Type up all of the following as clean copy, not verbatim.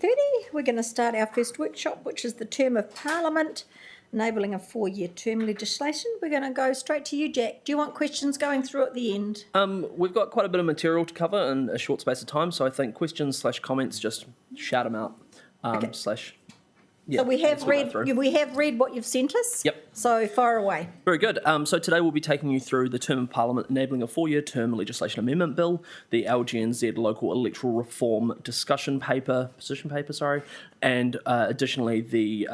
9:30. We're going to start our first workshop, which is the term of Parliament, enabling a 4-year term legislation. We're going to go straight to you, Jack. Do you want questions going through at the end? We've got quite a bit of material to cover in a short space of time, so I think questions/comments, just shout them out. Okay. Yeah, So we have read what you've sent us. Yep. So fire away. Very good. So today we'll be taking you through the term of Parliament enabling a 4-year term legislation amendment bill, the LGNZ local electoral reform position paper, and additionally the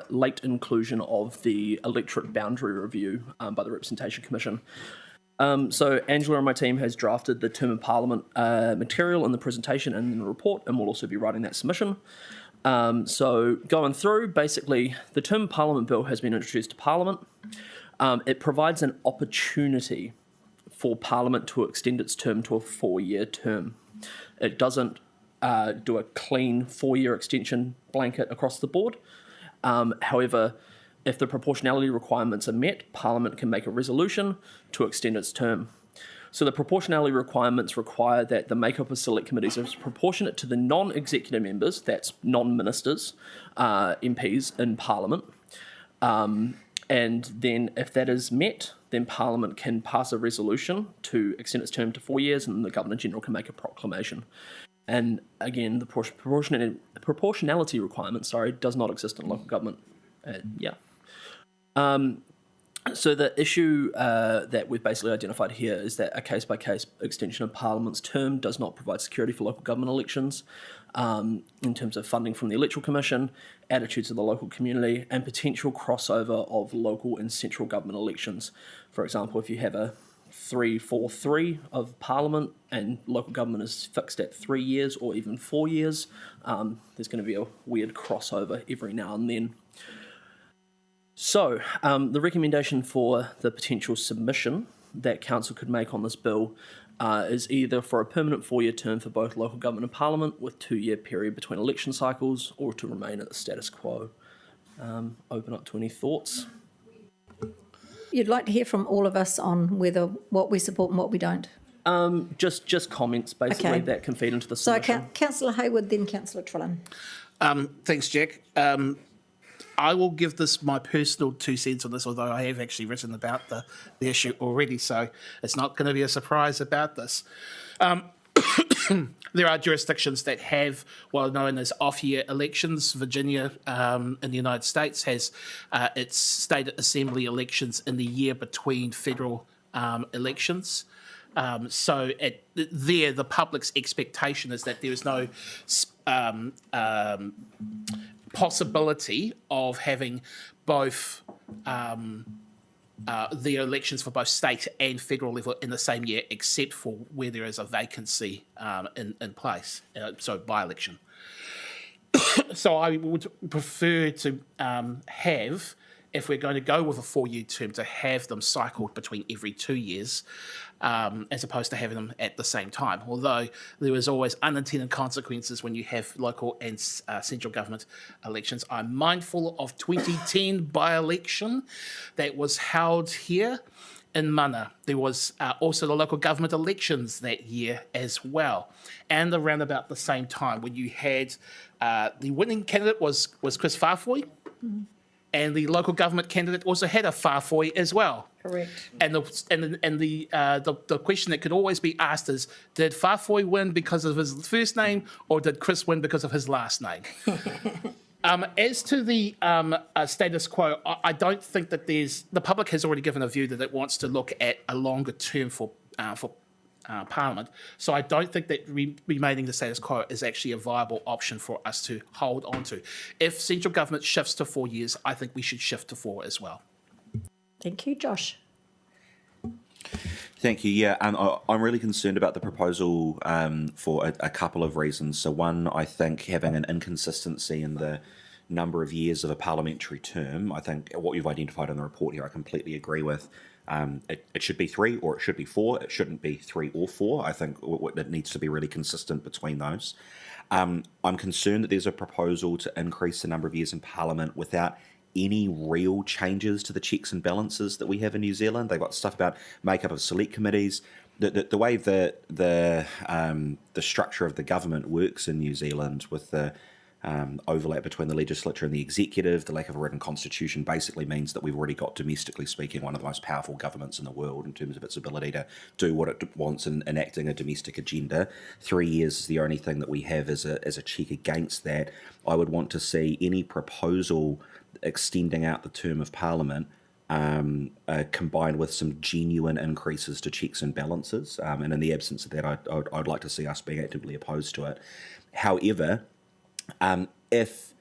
late inclusion of the electorate boundary review by the Representation Commission. So Angela and my team has drafted the term of Parliament material in the presentation and in the report, and we'll also be writing that submission. So going through, basically, the term of Parliament bill has been introduced to Parliament. It provides an opportunity for Parliament to extend its term to a 4-year term. It doesn't do a clean 4-year extension blanket across the board. However, if the proportionality requirements are met, Parliament can make a resolution to extend its term. So the proportionality requirements require that the makeup of select committees is proportionate to the non-executive members, that's non-ministers, MPs in Parliament. And then if that is met, then Parliament can pass a resolution to extend its term to 4 years, and the Governor-General can make a proclamation. And again, the proportionality requirement, does not exist in local government. So the issue that we've basically identified here is that a case-by-case extension of Parliament's term does not provide security for local government elections in terms of funding from the Electoral Commission, attitudes of the local community, and potential crossover of local and central government elections. For example, if you have a 3-4-3 of Parliament and local government is fixed at 3 years or even 4 years, there's going to be a weird crossover every now and then. So, the recommendation for the potential submission that Council could make on this bill is either for a permanent 4-year term for both local government and Parliament with 2-year period between election cycles, or to remain at the status quo. Open up to any thoughts. You'd like to hear from all of us on what we support and what we don't? Just comments, basically, that can feed into the submission. So, Councillor Hayward, then Councillor Trillin. Thanks, Jack. I will give this my personal 2 cents on this, although I have actually written about the issue already, so it's not going to be a surprise about this. There are jurisdictions that have what are known as off-year elections. Virginia in the United States has its state assembly elections in the year between federal elections. So there, the public's expectation is that there is no possibility of having both the elections for both state and federal level in the same year, except for where there is a vacancy in place, so by-election. So I would prefer to have, if we're going to go with a 4-year term, to have them cycled between every 2 years, as opposed to having them at the same time. Although there is always unintended consequences when you have local and central government elections. I'm mindful of 2010 by-election that was held here in Mana. There was also the local government elections that year as well. And around about the same time when you had the winning candidate was Chris Whāwhoi, and the local government candidate also had a Whāwhoi as well. Correct. And the question that could always be asked is, did Whāwhoi win because of his first name, or did Chris win because of his last name? As to the status quo, I don't think that the public has already given a view that it wants to look at a longer term for Parliament. So I don't think that remaining the status quo is actually a viable option for us to hold on to. If central government shifts to 4 years, I think we should shift to 4 as well. Thank you, Josh. Thank you. Yeah, I'm really concerned about the proposal for a couple of reasons. So one, I think having an inconsistency in the number of years of a parliamentary term, I think what you've identified in the report here, I completely agree with. It should be 3 or it should be 4. It shouldn't be 3 or 4. I think it needs to be really consistent between those. I'm concerned that there's a proposal to increase the number of years in Parliament without any real changes to the checks and balances that we have in New Zealand. They've got stuff about makeup of select committees. The way that the structure of the government works in New Zealand with the overlap between the legislature and the executive. The lack of a written constitution basically means that we've already got, domestically speaking, one of the most powerful governments in the world in terms of its ability to do what it wants in enacting a domestic agenda. 3 years is the only thing that we have as a check against that. I would want to see any proposal extending out the term of Parliament combined with some genuine increases to checks and balances. And in the absence of that, I'd like to see us being actively opposed to it. However, if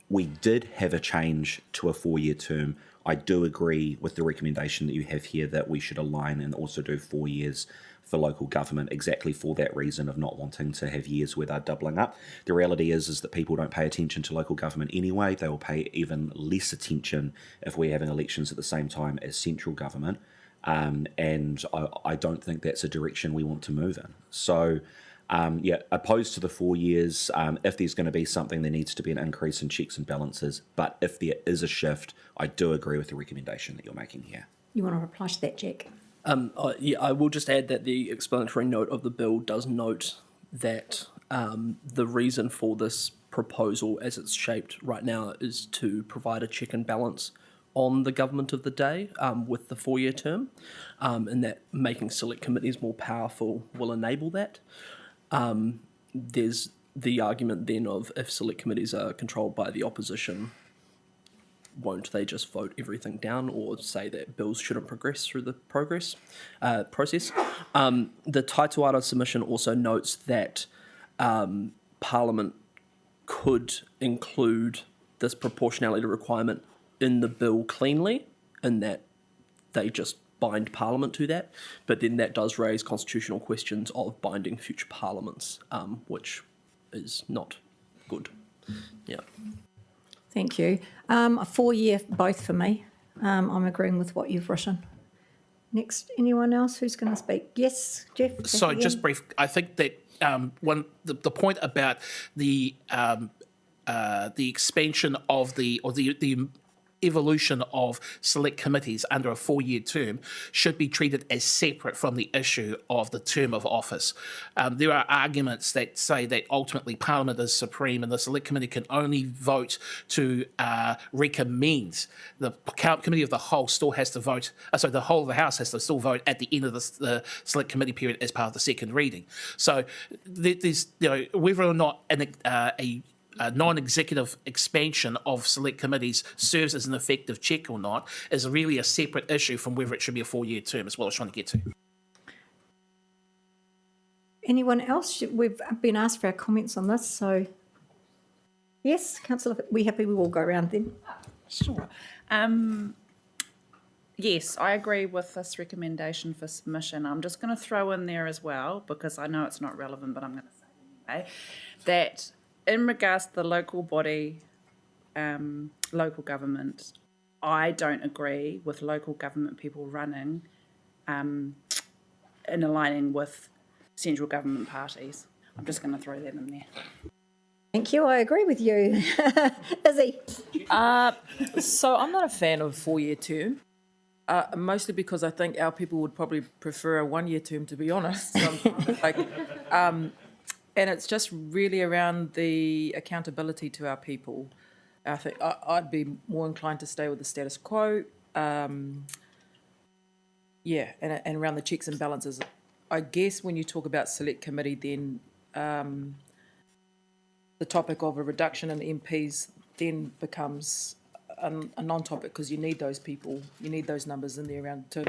we did have a change to a 4-year term, I do agree with the recommendation that you have here that we should align and also do 4 years for local government, exactly for that reason of not wanting to have years where they're doubling up. The reality is that people don't pay attention to local government anyway. They will pay even less attention if we're having elections at the same time as central government. And I don't think that's a direction we want to move in. So, opposed to the 4 years. If there's going to be something, there needs to be an increase in checks and balances. But if there is a shift, I do agree with the recommendation that you're making here. You want to reply to that, Jack? I will just add that the explanatory note of the bill does note that the reason for this proposal as it's shaped right now is to provide a check and balance on the government of the day with the 4-year term, and that making select committees more powerful will enable that. There's the argument then of if select committees are controlled by the opposition, won't they just vote everything down or say that bills shouldn't progress through the process? The Taituara submission also notes that Parliament could include this proportionality requirement in the bill cleanly, in that they just bind Parliament to that, but then that does raise constitutional questions of binding future parliaments, which is not good. Yeah. Thank you. A 4-year, both for me. I'm agreeing with what you've written. Next, anyone else who's going to speak? Yes, Jeff? So just brief, I think that the point about the expansion of the evolution of select committees under a 4-year term should be treated as separate from the issue of the term of office. There are arguments that say that ultimately Parliament is supreme and the select committee can only vote to recommend. The committee of the whole still has to vote, the whole of the House has to still vote at the end of the select committee period as part of the second reading. So there's, whether or not a non-executive expansion of select committees serves as an effective check or not is really a separate issue from whether it should be a 4-year term, is what I was trying to get to. Anyone else? We've been asked for our comments on this, so yes, Councillor, we happy we will go around then? Sure. Yes, I agree with this recommendation for submission. I'm just going to throw in there as well, because I know it's not relevant, but I'm going to say it anyway, that in regards to the local body, local government, I don't agree with local government people running in aligning with central government parties. I'm just going to throw that in there. Thank you, I agree with you. Izzy? So I'm not a fan of 4-year term, mostly because I think our people would probably prefer a 1-year term, to be honest. And it's just really around the accountability to our people. I think I'd be more inclined to stay with the status quo. And around the checks and balances. I guess when you talk about select committee, then the topic of a reduction in MPs then becomes a non-topic, because you need those people, you need those numbers in there around to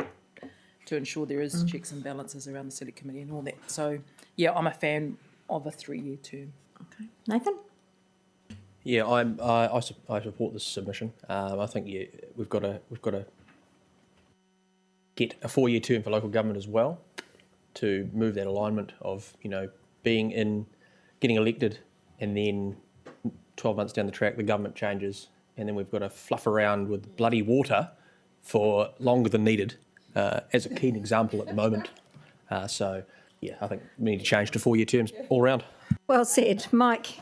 ensure there is checks and balances around the select committee and all that. So, yeah, I'm a fan of a 3-year term. Okay. Nathan? Yeah, I support this submission. I think we've got to get a 4-year term for local government as well, to move that alignment of getting elected, and then 12 months down the track the government changes, and then we've got to fluff around with bloody water for longer than needed, as a keen example at the moment. So. Yeah, I think we need to change to 4-year terms all round. Well said. Mike?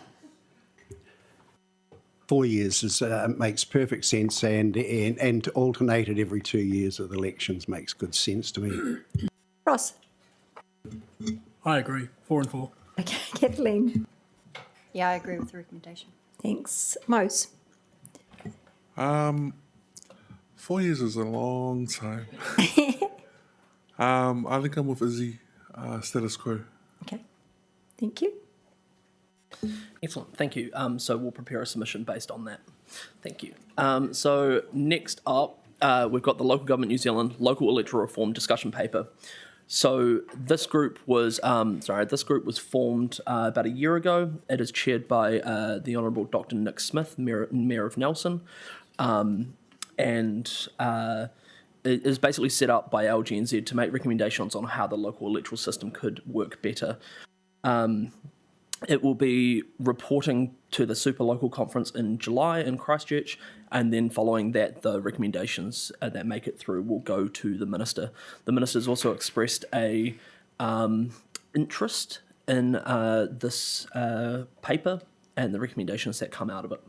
4 years makes perfect sense, and alternated every 2 years with elections makes good sense to me. Ross? I agree. 4 and 4. Okay, Kathleen? Yeah, I agree with the recommendation. Thanks. Mose? 4 years is a long time. I think I'm with Izzy, status quo. Okay. Thank you. Excellent, thank you. So we'll prepare a submission based on that. Thank you. So next up, we've got the Local Government New Zealand Local Electoral Reform discussion paper. So this group was formed about a year ago. It is chaired by the Honourable Dr. Nick Smith, Mayor of Nelson, and it is basically set up by LGNZ to make recommendations on how the local electoral system could work better. It will be reporting to the Super Local Conference in July in Christchurch, and then following that, the recommendations that make it through will go to the Minister. The Minister's also expressed a interest in this paper and the recommendations that come out of it.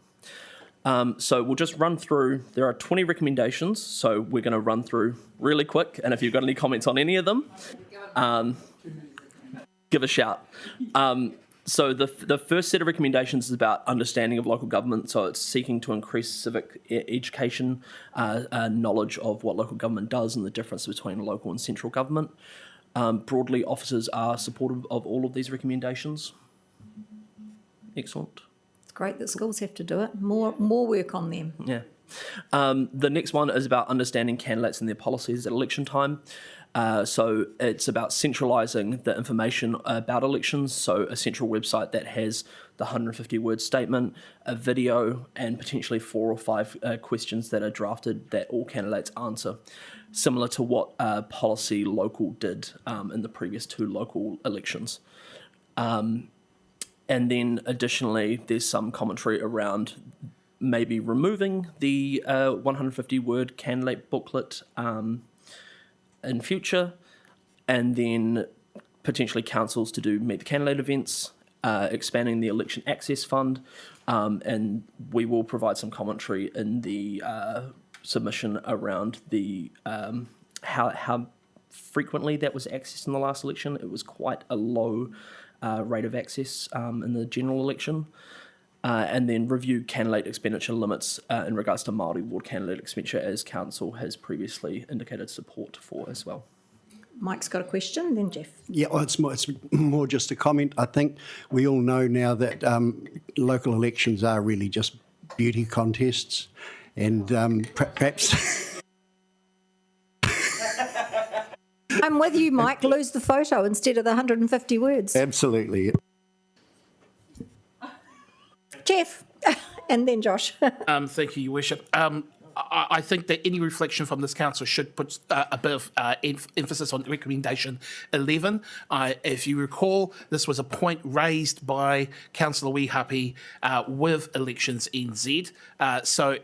So we'll just run through. There are 20 recommendations, so we're going to run through really quick, and if you've got any comments on any of them, give a shout. So the first set of recommendations is about understanding of local government. So it's seeking to increase civic education, knowledge of what local government does and the difference between local and central government. Broadly, officers are supportive of all of these recommendations. Excellent. It's great that schools have to do it. More work on them. Yeah. The next one is about understanding candidates and their policies at election time. So it's about centralising the information about elections, so a central website that has the 150-word statement, a video, and potentially 4 or 5 questions that are drafted that all candidates answer, similar to what Policy Local did in the previous 2 local elections. And then additionally, there's some commentary around maybe removing the 150-word candidate booklet in future, and then potentially councils to do meet the candidate events, expanding the election access fund, and we will provide some commentary in the submission around the how frequently that was accessed in the last election. It was quite a low rate of access in the general election. And then review candidate expenditure limits in regards to Māori ward candidate expenditure, as council has previously indicated support for as well. Mike's got a question, then Jeff. Yeah, well, it's more just a comment. I think we all know now that local elections are really just beauty contests, and perhaps... I'm with you, Mike. Lose the photo instead of the 150 words. Absolutely. Jeff, and then Josh. Thank you, Your Worship. I think that any reflection from this council should put a bit of emphasis on recommendation 11. If you recall, this was a point raised by Councillor Wehapi with Elections NZ. So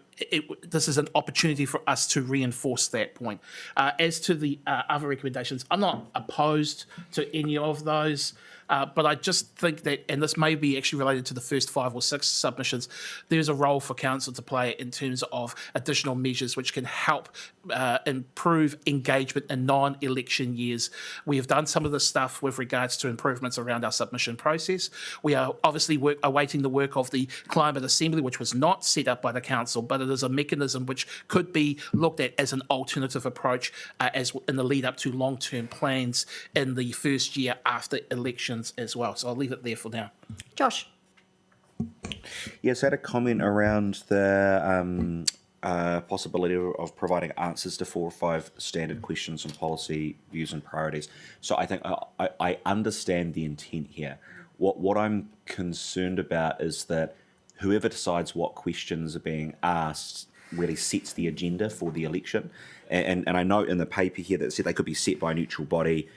this is an opportunity for us to reinforce that point. As to the other recommendations, I'm not opposed to any of those. But I just think that, and this may be actually related to the first 5 or 6 submissions, there's a role for council to play in terms of additional measures which can help improve engagement in non-election years. We have done some of this stuff with regards to improvements around our submission process. We are obviously awaiting the work of the Climate Assembly, which was not set up by the council, but it is a mechanism which could be looked at as an alternative approach as in the lead up to long-term plans in the first year after elections as well. So I'll leave it there for now. Josh. Yes, I had a comment around the possibility of providing answers to 4 or 5 standard questions on policy, views and priorities. So I think I understand the intent here. What I'm concerned about is that whoever decides what questions are being asked really sets the agenda for the election. And I note in the paper here that it said they could be set by a neutral body.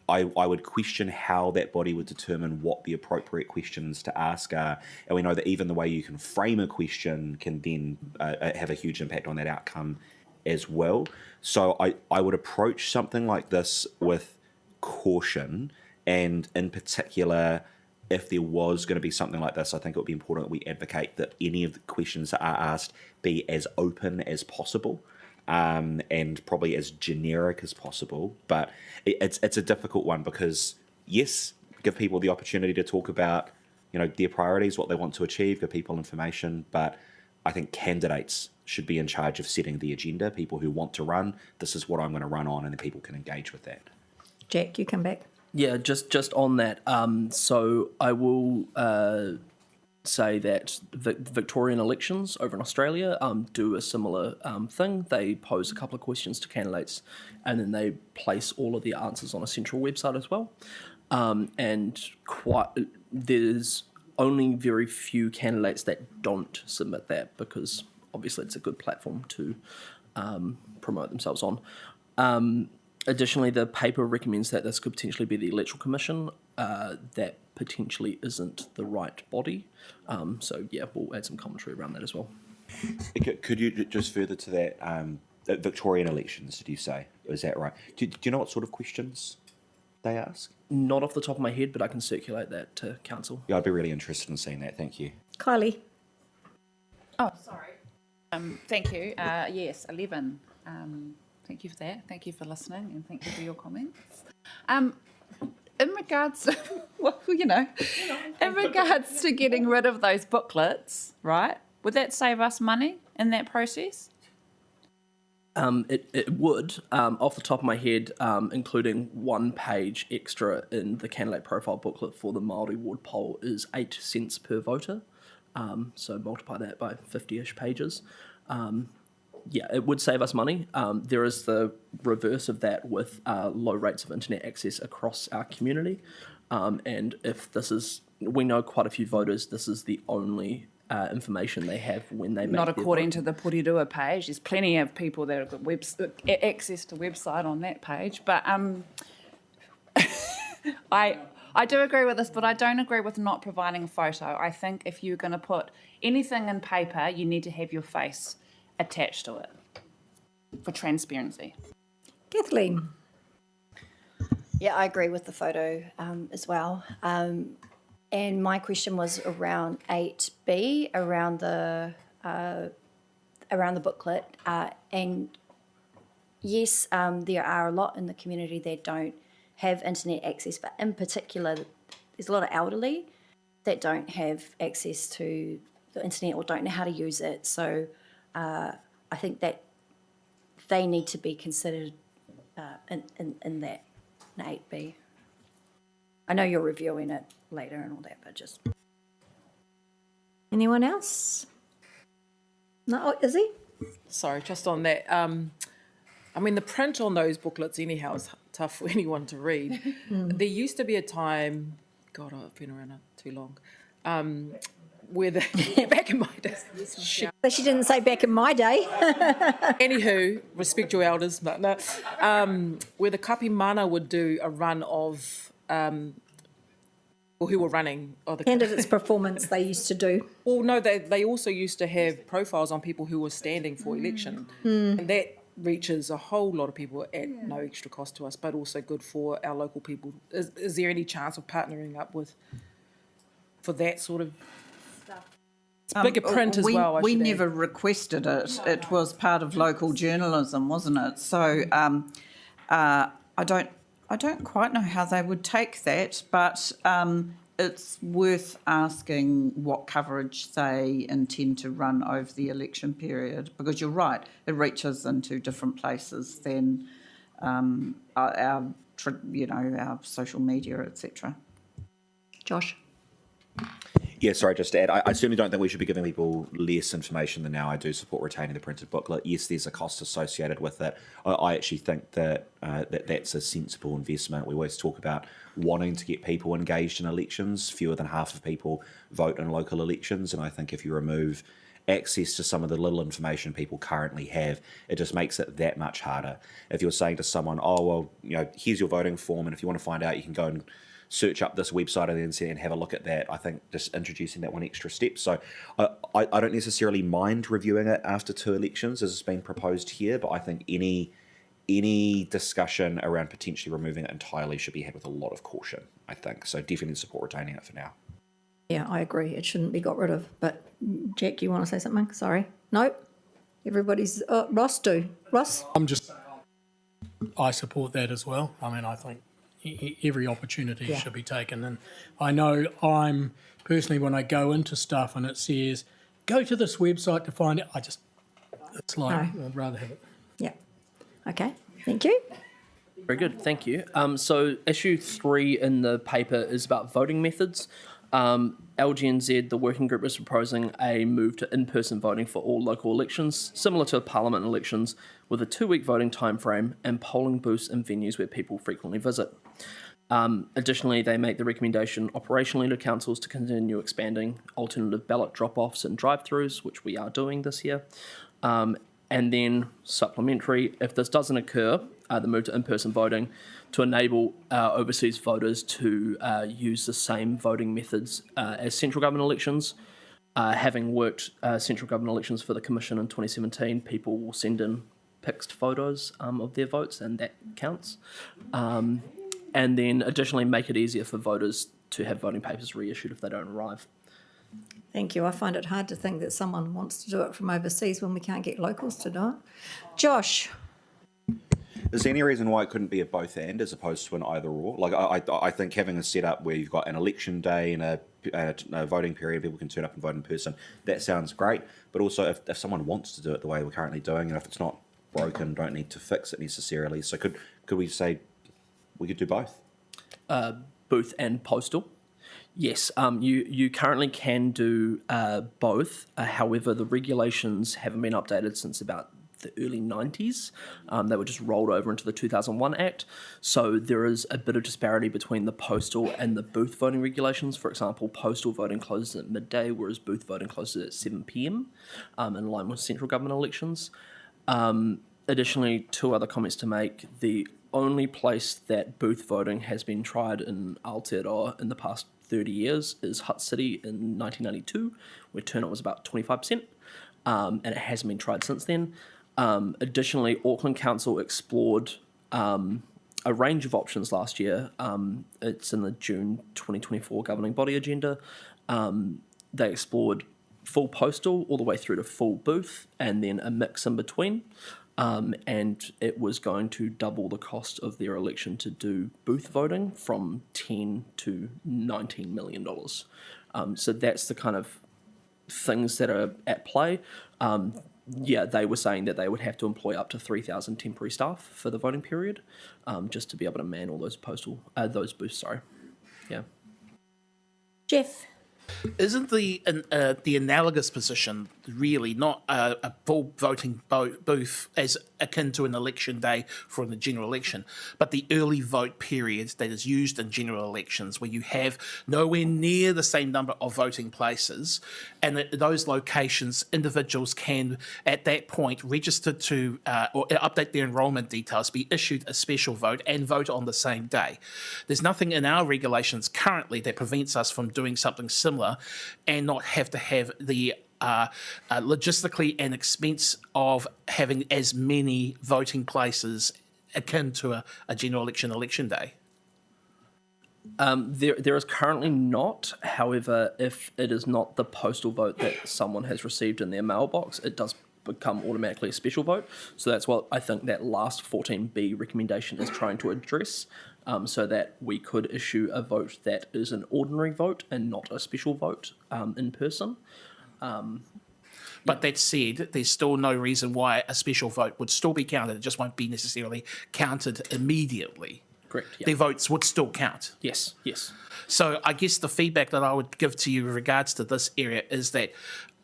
I would question how that body would determine what the appropriate questions to ask are. And we know that even the way you can frame a question can then have a huge impact on that outcome as well. So I would approach something like this with caution, and in particular, if there was going to be something like this, I think it would be important that we advocate that any of the questions that are asked be as open as possible. And probably as generic as possible, but it's a difficult one because yes, give people the opportunity to talk about their priorities, what they want to achieve, give people information, but I think candidates should be in charge of setting the agenda. People who want to run, this is what I'm going to run on, and then people can engage with that. Jack, you come back. Yeah, just on that. So I will say that Victorian elections over in Australia do a similar thing. They pose a couple of questions to candidates, and then they place all of the answers on a central website as well. And there's only very few candidates that don't submit that, because obviously it's a good platform to promote themselves on. Additionally, the paper recommends that this could potentially be the Electoral Commission. That potentially isn't the right body. So yeah, we'll add some commentary around that as well. Could you just further to that, Victorian elections, did you say? Is that right? Do you know what sort of questions they ask? Not off the top of my head, but I can circulate that to council. Yeah, I'd be really interested in seeing that. Thank you. Kylie. Oh, sorry. Thank you. Yes, 11. Thank you for that. Thank you for listening, and thank you for your comments. In regards, in regards to getting rid of those booklets, right? Would that save us money in that process? It would, off the top of my head, including 1 page extra in the candidate profile booklet for the Māori ward poll is 8 cents per voter. So multiply that by 50-ish pages. Yeah, it would save us money. There is the reverse of that with low rates of internet access across our community. And if we know quite a few voters, this is the only information they have when they make Not their according vote. to the Porirua page. There's plenty of people that have got access to website on that page. But I do agree with this, but I don't agree with not providing a photo. I think if you're going to put anything in paper, you need to have your face attached to it for transparency. Kathleen. Yeah, I agree with the photo as well. And my question was around 8B, around the booklet. And yes, there are a lot in the community that don't have internet access, but in particular, there's a lot of elderly that don't have access to the internet or don't know how to use it. So I think that they need to be considered in that, in 8B. I know you're reviewing it later and all that, but just... Anyone else? No, Izzy? Sorry, just on that. I mean, the print on those booklets anyhow is tough for anyone to read. There used to be a time, God, I've been around too long, where back in my day. But she didn't say back in my day. Anywho, respect your elders, but no. Where the kapi mana would do a run of, or who were running. Or the Candidates' performance they used to do. Well, no, they also used to have profiles on people who were standing for election. And that reaches a whole lot of people at no extra cost to us, but also good for our local people. Is there any chance of partnering up for that sort of stuff? It's bigger print as well, We should add. never requested it. It was part of local journalism, wasn't it? So I don't quite know how they would take that, but it's worth asking what coverage they intend to run over the election period, because you're right, it reaches into different places than our social media, etc. Josh? Yeah, sorry, just to add, I certainly don't think we should be giving people less information than now. I do support retaining the printed booklet. Yes, there's a cost associated with it. I actually think that that's a sensible investment. We always talk about wanting to get people engaged in elections. Fewer than half of people vote in local elections, and I think if you remove access to some of the little information people currently have, it just makes it that much harder. If you're saying to someone, oh, well, here's your voting form, and if you want to find out, you can go and search up this website and have a look at that. I think just introducing that one extra step. So I don't necessarily mind reviewing it after 2 elections as it's been proposed here, but I think any discussion around potentially removing it entirely should be had with a lot of caution, I think. So definitely support retaining it for now. Yeah, I agree. It shouldn't be got rid of. But Jack, you want to say something? Sorry. Nope. Everybody's... Ross do. Ross? I support that as well. I mean, I think, every opportunity Yeah. should be taken. And I know I'm personally, when I go into stuff and it says, go to this website to find it, it's like, No. I'd rather have it. Yeah. Okay, thank you. Very good, thank you. So issue 3 in the paper is about voting methods. LGNZ, the working group, is proposing a move to in-person voting for all local elections, similar to parliament elections, with a 2-week voting timeframe and polling booths in venues where people frequently visit. Additionally, they make the recommendation operationally to councils to continue expanding alternative ballot drop-offs and drive-throughs, which we are doing this year. And then supplementary, if this doesn't occur, the move to in-person voting to enable overseas voters to use the same voting methods as central government elections. Having worked central government elections for the Commission in 2017, people will send in pixed photos of their votes, and that counts. And then additionally make it easier for voters to have voting papers reissued if they don't arrive. Thank you. I find it hard to think that someone wants to do it from overseas when we can't get locals to do it. Josh? Is there any reason why it couldn't be a both and as opposed to an either or? Like, I think having a setup where you've got an election day and a voting period, people can turn up and vote in person, that sounds great. But also, if someone wants to do it the way we're currently doing, and if it's not broken, don't need to fix it necessarily. So could we say we could do both? Booth and postal. Yes, you currently can do both. However, the regulations haven't been updated since about the early 90s. They were just rolled over into the 2001 Act. So there is a bit of disparity between the postal and the booth voting regulations. For example, postal voting closes at midday, whereas booth voting closes at 7 p.m, in line with central government elections. Additionally, 2 other comments to make. The only place that booth voting has been tried in Aotearoa in the past 30 years is Hutt City in 1992, where turnout was about 25%, and it hasn't been tried since then. Additionally, Auckland Council explored a range of options last year. It's in the June 2024 governing body agenda. They explored full postal all the way through to full booth, and then a mix in between. And it was going to double the cost of their election to do booth voting from $10 to $19 million. So that's the kind of things that are at play. They were saying that they would have to employ up to 3,000 temporary staff for the voting period, just to be able to man all those booths. Yeah. Jeff? Isn't the analogous position really not a full voting booth as akin to an election day for the general election, but the early vote period that is used in general elections where you have nowhere near the same number of voting places, and at those locations individuals can at that point register to or update their enrolment details, be issued a special vote and vote on the same day. There's nothing in our regulations currently that prevents us from doing something similar and not have to have the logistically and expense of having as many voting places akin to a general election day. There is currently not. However, if it is not the postal vote that someone has received in their mailbox, it does become automatically a special vote. So that's what I think that last 14B recommendation is trying to address, so that we could issue a vote that is an ordinary vote and not a special vote in person. But that said, there's still no reason why a special vote would still be counted. It just won't be necessarily counted immediately. Correct. Yeah. Their votes would still count. Yes. So I guess the feedback that I would give to you in regards to this area is that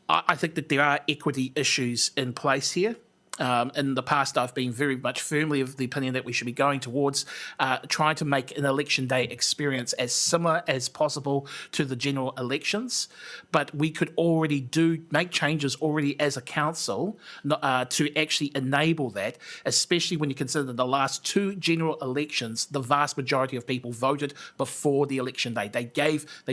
I think that there are equity issues in place here. In the past, I've been very much firmly of the opinion that we should be going towards trying to make an election day experience as similar as possible to the general elections. But we could already make changes already as a council to actually enable that, especially when you consider the last 2 general elections, the vast majority of people voted before the election day. They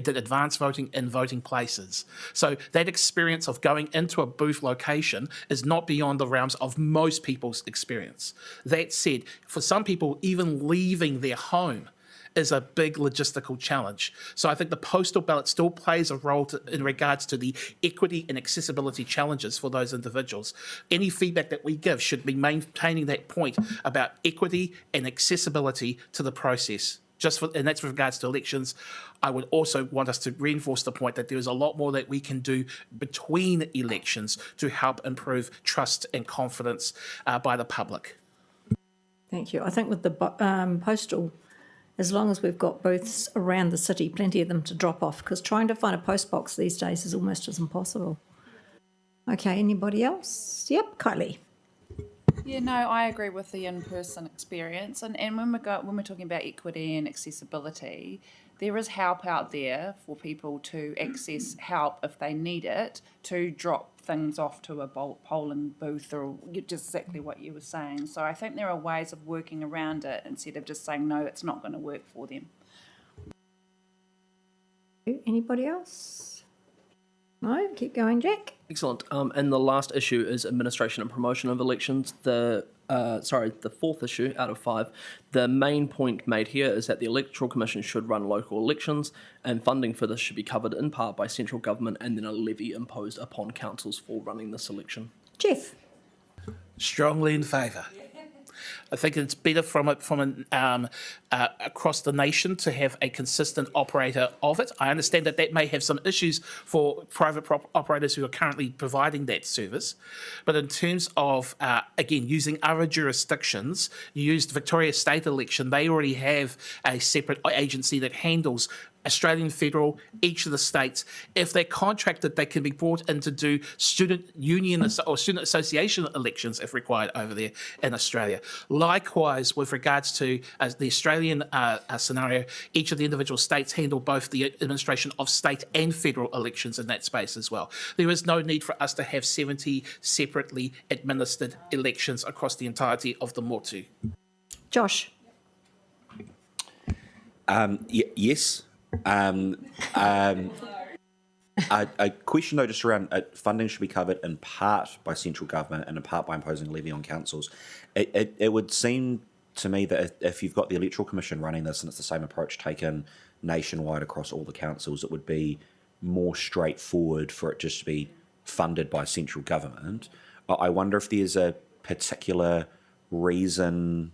did advance voting in voting places. So that experience of going into a booth location is not beyond the realms of most people's experience. That said, for some people, even leaving their home is a big logistical challenge. So I think the postal ballot still plays a role in regards to the equity and accessibility challenges for those individuals. Any feedback that we give should be maintaining that point about equity and accessibility to the process. and that's with regards to elections. I would also want us to reinforce the point that there is a lot more that we can do between elections to help improve trust and confidence by the public. Thank you. I think with the postal, as long as we've got booths around the city, plenty of them to drop off, because trying to find a post box these days is almost as impossible. Okay, anybody else? Yep, Kylie. Yeah, no, I agree with the in-person experience, and when we're talking about equity and accessibility, there is help out there for people to access help if they need it, to drop things off to a polling booth or just exactly what you were saying. So I think there are ways of working around it instead of just saying, no, it's not going to work for them. Anybody else? No? Keep going, Jack. Excellent. And the last issue is administration and promotion of elections. The fourth issue out of 5. The main point made here is that the Electoral Commission should run local elections, and funding for this should be covered in part by central government and then a levy imposed upon councils for running this election. Jeff. Strongly in favour. I think it's better from across the nation to have a consistent operator of it. I understand that may have some issues for private operators who are currently providing that service. But in terms of, again, using other jurisdictions, you used Victoria State election, they already have a separate agency that handles Australian federal, each of the states. If they're contracted, they can be brought in to do student union or student association elections if required over there in Australia. Likewise, with regards to the Australian scenario, each of the individual states handle both the administration of state and federal elections in that space as well. There is no need for us to have 70 separately administered elections across the entirety of the motu. Josh. Yes. A question though, just around funding should be covered in part by central government and in part by imposing a levy on councils. It would seem to me that if you've got the Electoral Commission running this and it's the same approach taken nationwide across all the councils, it would be more straightforward for it just to be funded by central government. I wonder if there's a particular reason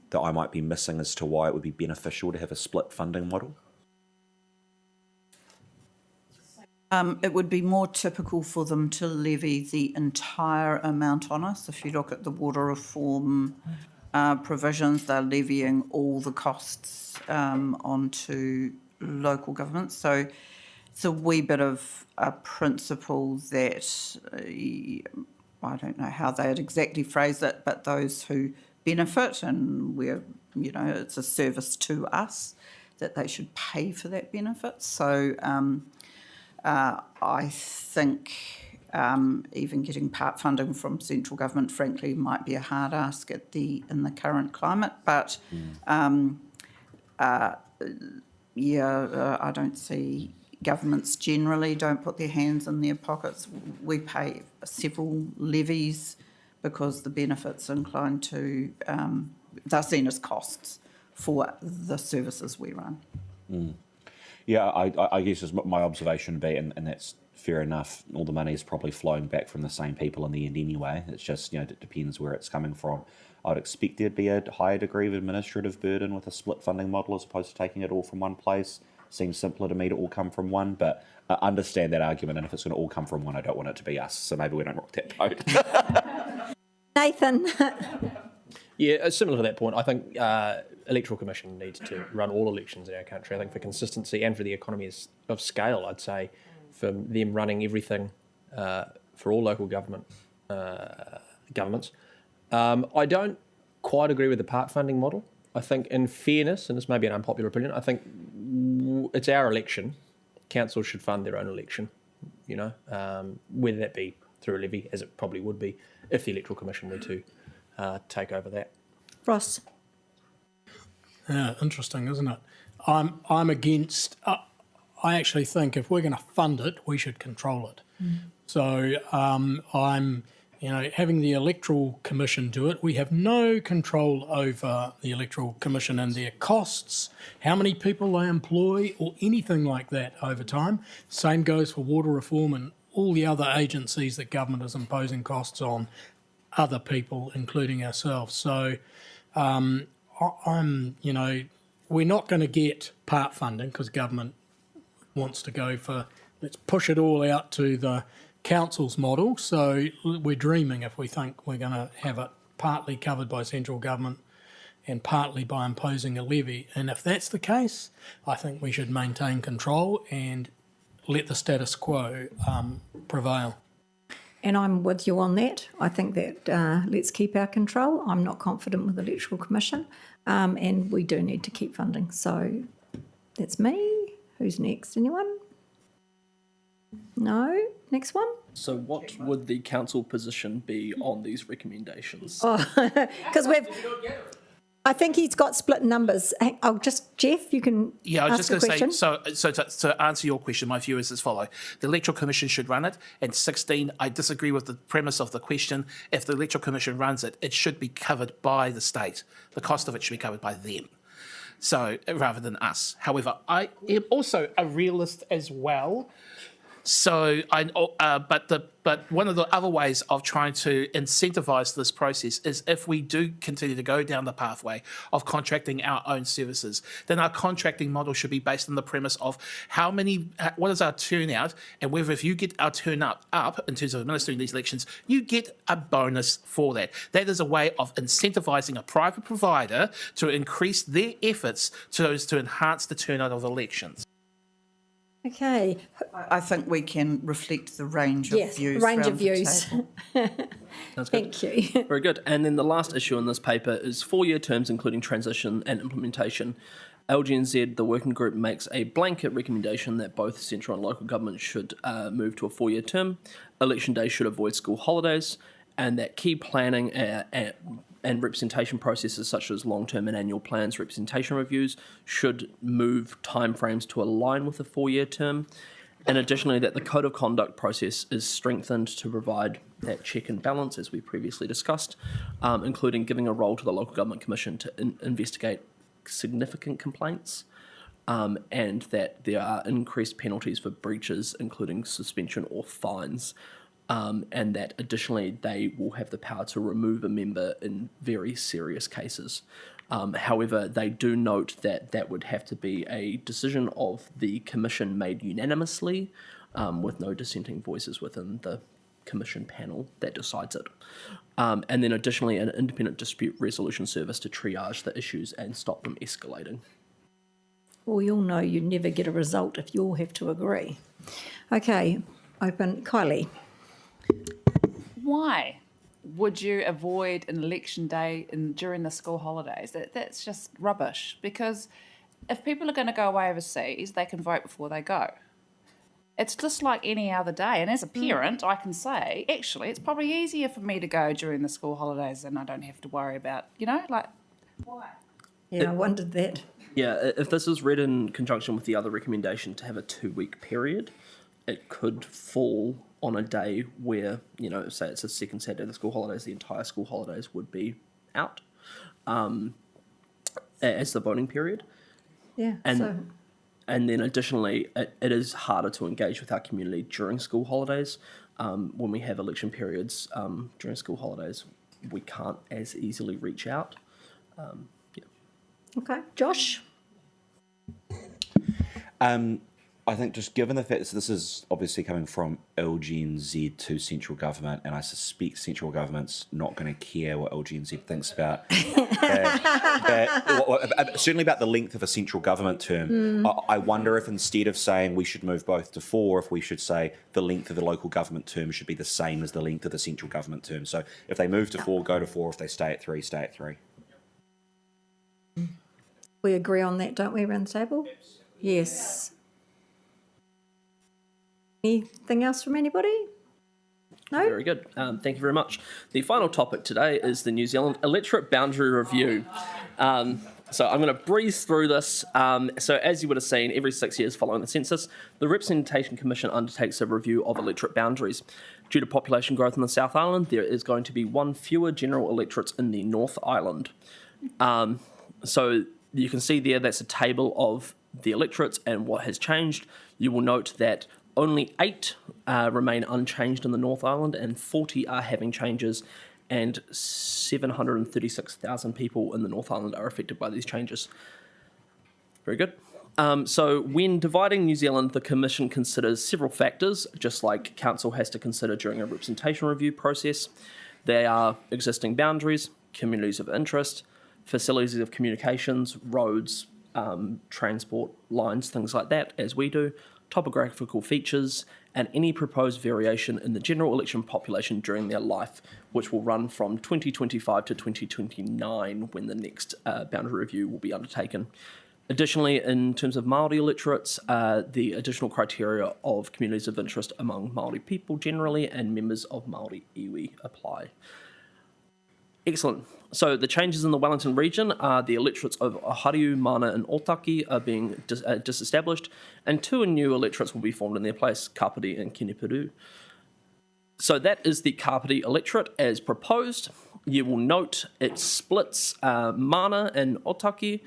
that I might be missing as to why it would be beneficial to have a split funding model? It would be more typical for them to levy the entire amount on us. If you look at the water reform provisions, they're levying all the costs onto local governments. So it's a wee bit of a principle that I don't know how they'd exactly phrase it, but those who benefit, and it's a service to us, that they should pay for that benefit. So I think even getting part funding from central government, frankly, might be a hard ask in the current climate. But I don't see governments generally don't put their hands in their pockets. We pay several levies because the benefits inclined to, they're seen as costs for the services we run. Yeah, I guess is my observation would be, and that's fair enough, all the money is probably flowing back from the same people in the end anyway. It's just, it depends where it's coming from. I'd expect there'd be a higher degree of administrative burden with a split funding model as opposed to taking it all from one place. Seems simpler to me to all come from one, but I understand that argument, and if it's going to all come from one, I don't want it to be us, so maybe we don't rock that boat. Nathan. Yeah, similar to that point, I think Electoral Commission needs to run all elections in our country. I think for consistency and for the economies of scale, I'd say, for them running everything for all local governments. I don't quite agree with the part funding model. I think in fairness, and this may be an unpopular opinion, I think it's our election. Councils should fund their own election, whether that be through a levy, as it probably would be if the Electoral Commission were to take over that. Ross. Yeah, interesting, isn't it? I'm against. I actually think if we're going to fund it, we should control it. So I'm, having the Electoral Commission do it. We have no control over the Electoral Commission and their costs, how many people they employ, or anything like that over time. Same goes for water reform and all the other agencies that government is imposing costs on other people, including ourselves. So we're not going to get part funding because government wants to go for, let's push it all out to the council's model. So we're dreaming if we think we're going to have it partly covered by central government and partly by imposing a levy. And if that's the case, I think we should maintain control and let the status quo prevail. And I'm with you on that. I think that let's keep our control. I'm not confident with the Electoral Commission, and we do need to keep funding. So that's me. Who's next? Anyone? No? Next one? So what would the council position be on these recommendations? Because I think he's got split numbers. Jeff, you can Yeah, I was ask just a going to question. say, to answer your question, my view is as follows. The Electoral Commission should run it, and 16, I disagree with the premise of the question. If the Electoral Commission runs it, it should be covered by the state. The cost of it should be covered by them, so rather than us. However, I am also a realist as well. So, but one of the other ways of trying to incentivise this process is if we do continue to go down the pathway of contracting our own services, then our contracting model should be based on the premise of what is our turnout, and whether if you get our turnout up in terms of administering these elections, you get a bonus for that. That is a way of incentivising a private provider to increase their efforts to enhance the turnout of elections. Okay. I think we can reflect the range of views. Range of round the views. table. That's good. Thank you. Very good. And then the last issue in this paper is 4-year terms, including transition and implementation. LGNZ, the working group, makes a blanket recommendation that both central and local government should move to a 4-year term. Election day should avoid school holidays, and that key planning and representation processes such as long-term and annual plans, representation reviews, should move timeframes to align with the 4-year term. And additionally, that the code of conduct process is strengthened to provide that check and balance, as we previously discussed, including giving a role to the Local Government Commission to investigate significant complaints, and that there are increased penalties for breaches, including suspension or fines. And that additionally they will have the power to remove a member in very serious cases. However, they do note that that would have to be a decision of the Commission made unanimously, with no dissenting voices within the Commission panel that decides it. And then additionally an independent dispute resolution service to triage the issues and stop them escalating. Well, you'll know you never get a result if you all have to agree. Okay, open. Kylie. Why would you avoid an election day during the school holidays? That's just rubbish, because if people are going to go away overseas, they can vote before they go. It's just like any other day. And as a parent, I can say, actually, it's probably easier for me to go during the school holidays and I don't have to worry about, why? Yeah, I wondered that. Yeah, if this is read in conjunction with the other recommendation to have a 2-week period, it could fall on a day where, say it's a second Saturday of the school holidays, the entire school holidays would be out as the voting period. Yeah, And then additionally, it is harder to engage with our community during school holidays. When we have election periods during school holidays, we can't as easily reach out. Okay, Josh? I think just given the fact that this is obviously coming from LGNZ to central government, and I suspect central government's not going to care what LGNZ thinks about, certainly about the length of a central government term. I wonder if instead of saying we should move both to 4, if we should say the length of the local government term should be the same as the length of the central government term. So if they move to 4, go to 4. If they stay at 3, stay at 3. We agree on that, don't we, around the table? Yes. Anything else from anybody? No? Very good. Thank you very much. The final topic today is the New Zealand Electorate Boundary Review. So I'm going to breeze through this. So as you would have seen, every 6 years following the census, the Representation Commission undertakes a review of electorate boundaries. Due to population growth in the South Island, there is going to be 1 fewer general electorates in the North Island. So you can see there, that's a table of the electorates and what has changed. You will note that only 8 remain unchanged in the North Island and 40 are having changes, and 736,000 people in the North Island are affected by these changes. Very good. So when dividing New Zealand, the Commission considers several factors, just like Council has to consider during a representation review process. They are existing boundaries, communities of interest, facilities of communications, roads, transport lines, things like that, as we do, topographical features, and any proposed variation in the general election population during their life, which will run from 2025 to 2029 when the next boundary review will be undertaken. Additionally, in terms of Māori electorates, the additional criteria of communities of interest among Māori people generally and members of Māori iwi apply. Excellent. So the changes in the Wellington region are the electorates of Ohariu, Mana and Otaki are being disestablished, and 2 new electorates will be formed in their place, Kapiti and Kinipiru. So that is the Kapiti electorate as proposed. You will note it splits Mana and Otaki,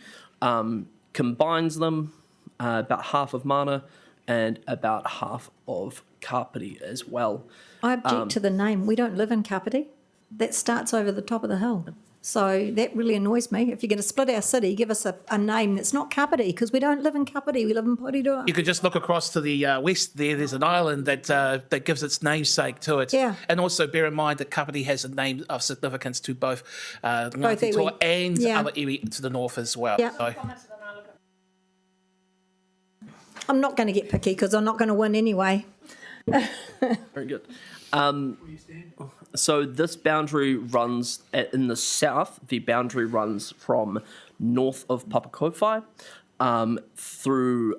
combines them, about half of Mana and about half of Kapiti as well. I object to the name. We don't live in Kapiti. That starts over the top of the hill. So that really annoys me. If you're going to split our city, give us a name that's not Kapiti, because we don't live in Kapiti. We live in Porirua. You could just look across to the west there. There's an island that gives its namesake to it. Yeah. And also bear in mind that Kapiti has a name of significance to both Ngāti iwi. Toa and Yeah. other iwi to the north as well. Yeah. So, I'm not going to get picky because I'm not going to win anyway. Very good. So this boundary runs in the south. The boundary runs from north of Papakowhai through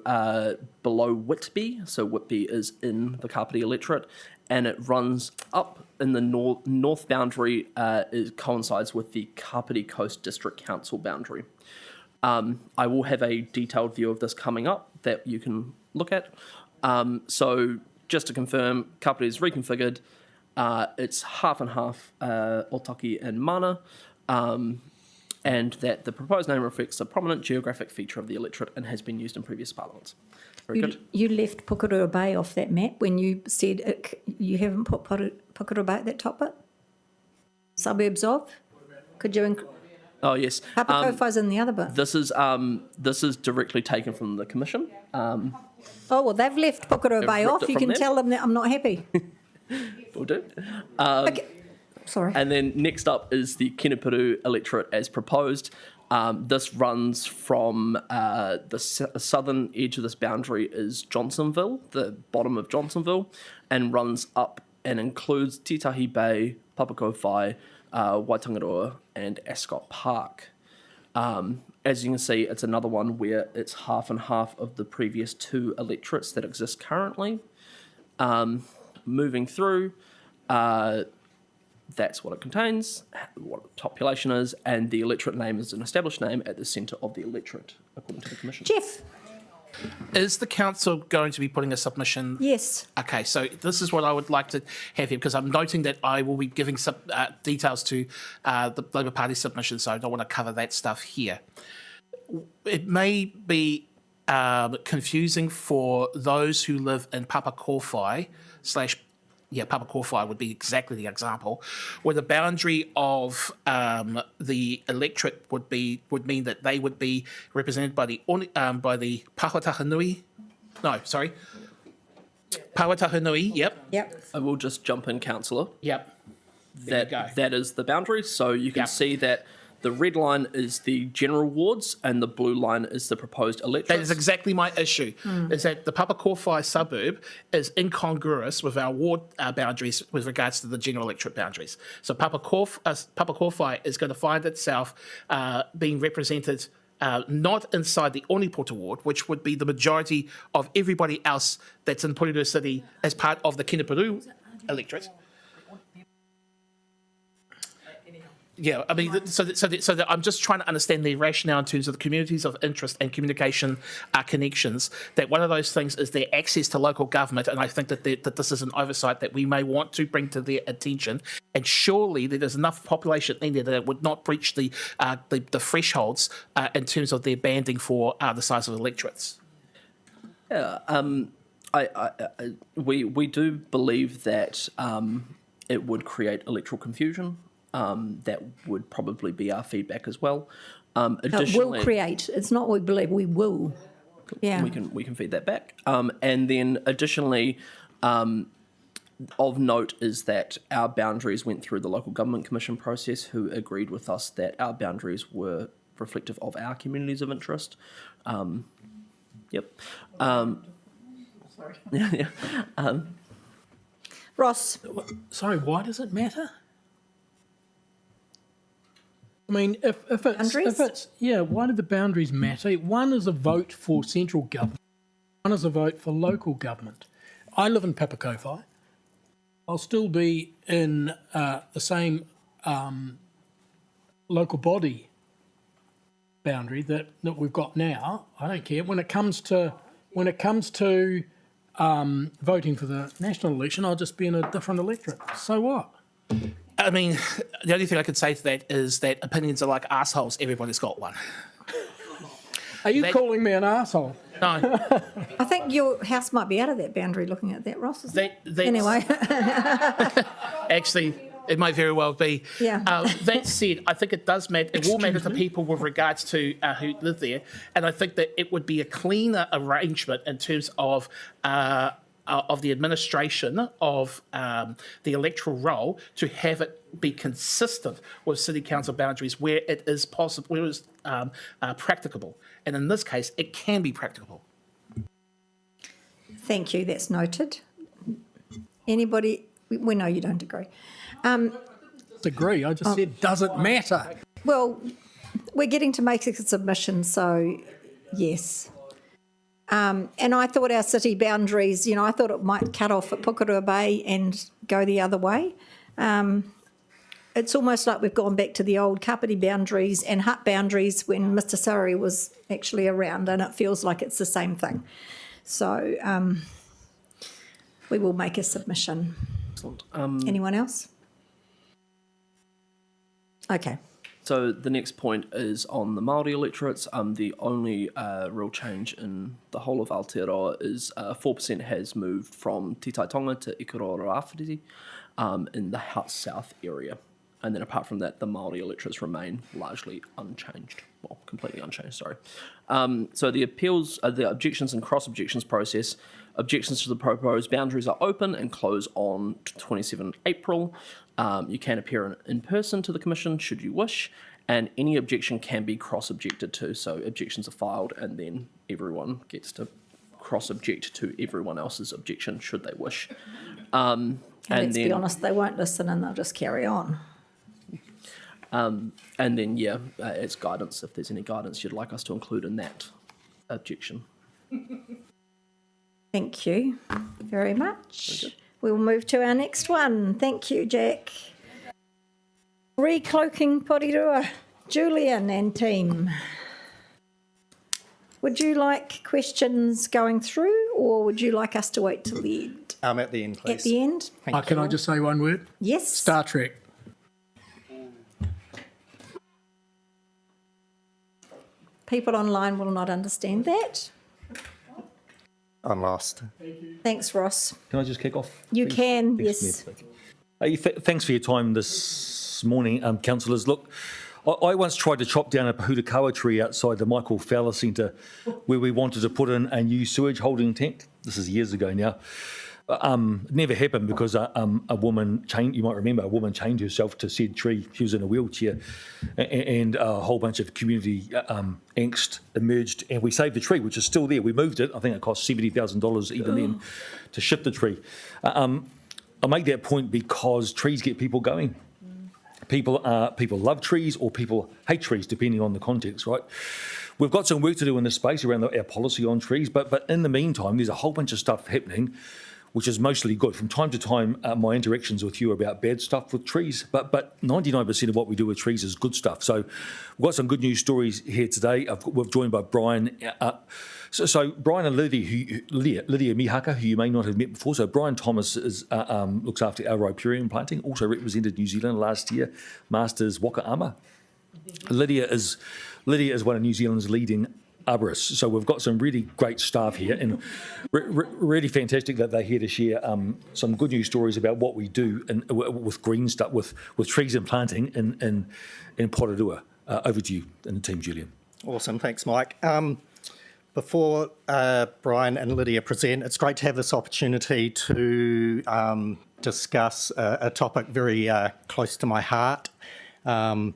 below Whitby. So Whitby is in the Kapiti electorate, and it runs up in the north boundary. It coincides with the Kapiti Coast District Council boundary. I will have a detailed view of this coming up that you can look at. So just to confirm, Kapiti is reconfigured. It's half and half Otaki and Mana, and that the proposed name reflects a prominent geographic feature of the electorate and has been used in previous parliaments. Very good. You left Porirua Bay off that map when you said you haven't put Porirua Bay at that top bit? Suburbs of? Could you... Oh, yes. Papakowhai's in the other bit. This is directly taken from the Commission. Oh, well, they've left Porirua Bay ripped off. it You from can there. tell them that I'm not happy. Will do. Okay. Sorry. And then next up is the Kinipiru electorate as proposed. This runs from the southern edge of this boundary is Johnsonville, the bottom of Johnsonville, and runs up and includes Titahi Bay, Papakowhai, Waitangaroa, and Ascot Park. As you can see, it's another one where it's half and half of the previous 2 electorates that exist currently. Moving through, that's what it contains, what the population is, and the electorate name is an established name at the centre of the electorate, according to the Commission. Jeff. is the council going to be putting a submission? Yes. Okay, so this is what I would like to have here, because I'm noting that I will be giving some details to the Labour Party submission, so I don't want to cover that stuff here. It may be confusing for those who live in Papakowhai Papakowhai would be exactly the example, where the boundary of the electorate would mean that they would be represented by the Pāwhatahanui. No, sorry. Pāwhatahanui, yep. I will just jump in, Councillor. Yep. There you go. That is the boundary, so you can see that the red line is the general wards and the blue line is the proposed electorates. That is exactly my issue, is that the Papakowhai suburb is incongruous with our ward boundaries with regards to the general electorate boundaries. So Papakowhai is going to find itself being represented not inside the Onipota ward, which would be the majority of everybody else that's in Porirua City as part of the Kinipiru electorate. Yeah, I mean, so that I'm just trying to understand the rationale in terms of the communities of interest and communication connections, that one of those things is their access to local government, and I think that this is an oversight that we may want to bring to their attention, and surely there's enough population in there that it would not breach the thresholds in terms of their banding for the size of electorates. Yeah, we do believe that it would create electoral confusion that would probably be our feedback as well. Will create. It's not we believe, we will. Yeah. We can feed that back. And then additionally, of note is that our boundaries went through the Local Government Commission process, who agreed with us that our boundaries were reflective of our communities of interest. Yep. Sorry. Yeah. Ross, Sorry, why does it matter? I mean, if it's why do the boundaries matter? One is a vote for central government. One is a vote for local government. I live in Papakofi. I'll still be in the same local body boundary that we've got now. I don't care. When it comes to voting for the national election, I'll just be in a different electorate. So what? I mean, the only thing I could say to that is that opinions are like assholes. Everybody's got one. Are you calling me an arsehole? No. I think your house might be out of that boundary looking at that, Ross. Anyway. Actually, it might very well be. Yeah. That said, I think it does matter. It will matter to people with regards to who live there, and I think that it would be a cleaner arrangement in terms of the administration of the electoral roll to have it be consistent with city council boundaries where it is possible, where it is practicable, and in this case, it can be practicable. Thank you, that's noted. Anybody, we know you don't agree. Disagree. I just said, does it matter? Well, we're getting to make a submission, so yes. And I thought our city boundaries, I thought it might cut off at Porirua Bay and go the other way. It's almost like we've gone back to the old kapiti boundaries and hut boundaries when Mr. Surrey was actually around, and it feels like it's the same thing. So we will make a submission. Excellent. Anyone else? Okay. So the next point is on the Māori electorates. The only real change in the whole of Aotearoa is 4% has moved from Te Taitonga to Electoral in the South area. And then apart from that, the Māori electorates remain largely unchanged. Well, completely unchanged, sorry. So the appeals, the objections and cross-objections process, objections to the proposed boundaries are open and close on 27 April. You can appear in person to the Commission should you wish, and any objection can be cross-objected to. So objections are filed and then everyone gets to cross-object to everyone else's objection should they wish. And let's be honest, they won't listen and they'll just carry on. And then, it's guidance, if there's any guidance you'd like us to include in that objection. Thank you very much. We'll move to our next one. Thank you, Jack. Recloaking Porirua, Julian and team. Would you like questions going through, or would you like us to wait till the end? At the end, please. At the end? Can I just say one word? Yes. Star Trek. People online will not understand that. I'm lost. Thanks, Ross. Can I just kick off? You can, Thanks, yes. Hey, thanks for your time this morning, councillors. Look, I once tried to chop down a pahutakawa tree outside the Michael Fowler Centre where we wanted to put in a new sewage holding tank. This is years ago now. It never happened because a woman changed, you might remember, a woman changed herself to said tree. She was in a wheelchair and a whole bunch of community angst emerged and we saved the tree, which is still there. We moved it. I think it cost $70,000 even then to shift the tree. I make that point because trees get people going. People love trees or people hate trees, depending on the context, right? We've got some work to do in this space around our policy on trees, but in the meantime, there's a whole bunch of stuff happening which is mostly good. From time to time, my interactions with you are about bad stuff with trees, but 99% of what we do with trees is good stuff. So we've got some good news stories here today. We're joined by Brian. So Brian and Lydia Mihaka, who you may not have met before. So Brian Thomas looks after our riparian planting, also represented New Zealand last year, Masters Waka Ama. Lydia is one of New Zealand's leading arborists. So we've got some really great staff here, and really fantastic that they're here to share some good news stories about what we do with green stuff, with trees and planting in Porirua. Over to you and the team, Julian. Awesome, thanks, Mike. Before Brian and Lydia present, it's great to have this opportunity to discuss a topic very close to my heart. I've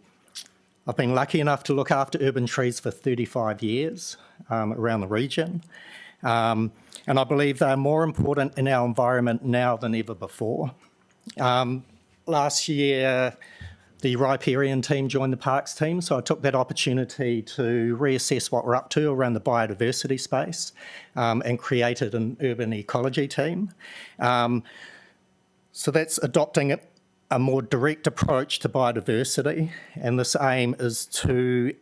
been lucky enough to look after urban trees for 35 years around the region, and I believe they're more important in our environment now than ever before. Last year, the riparian team joined the parks team, so I took that opportunity to reassess what we're up to around the biodiversity space and created an urban ecology team. So that's adopting a more direct approach to biodiversity, and this aim is to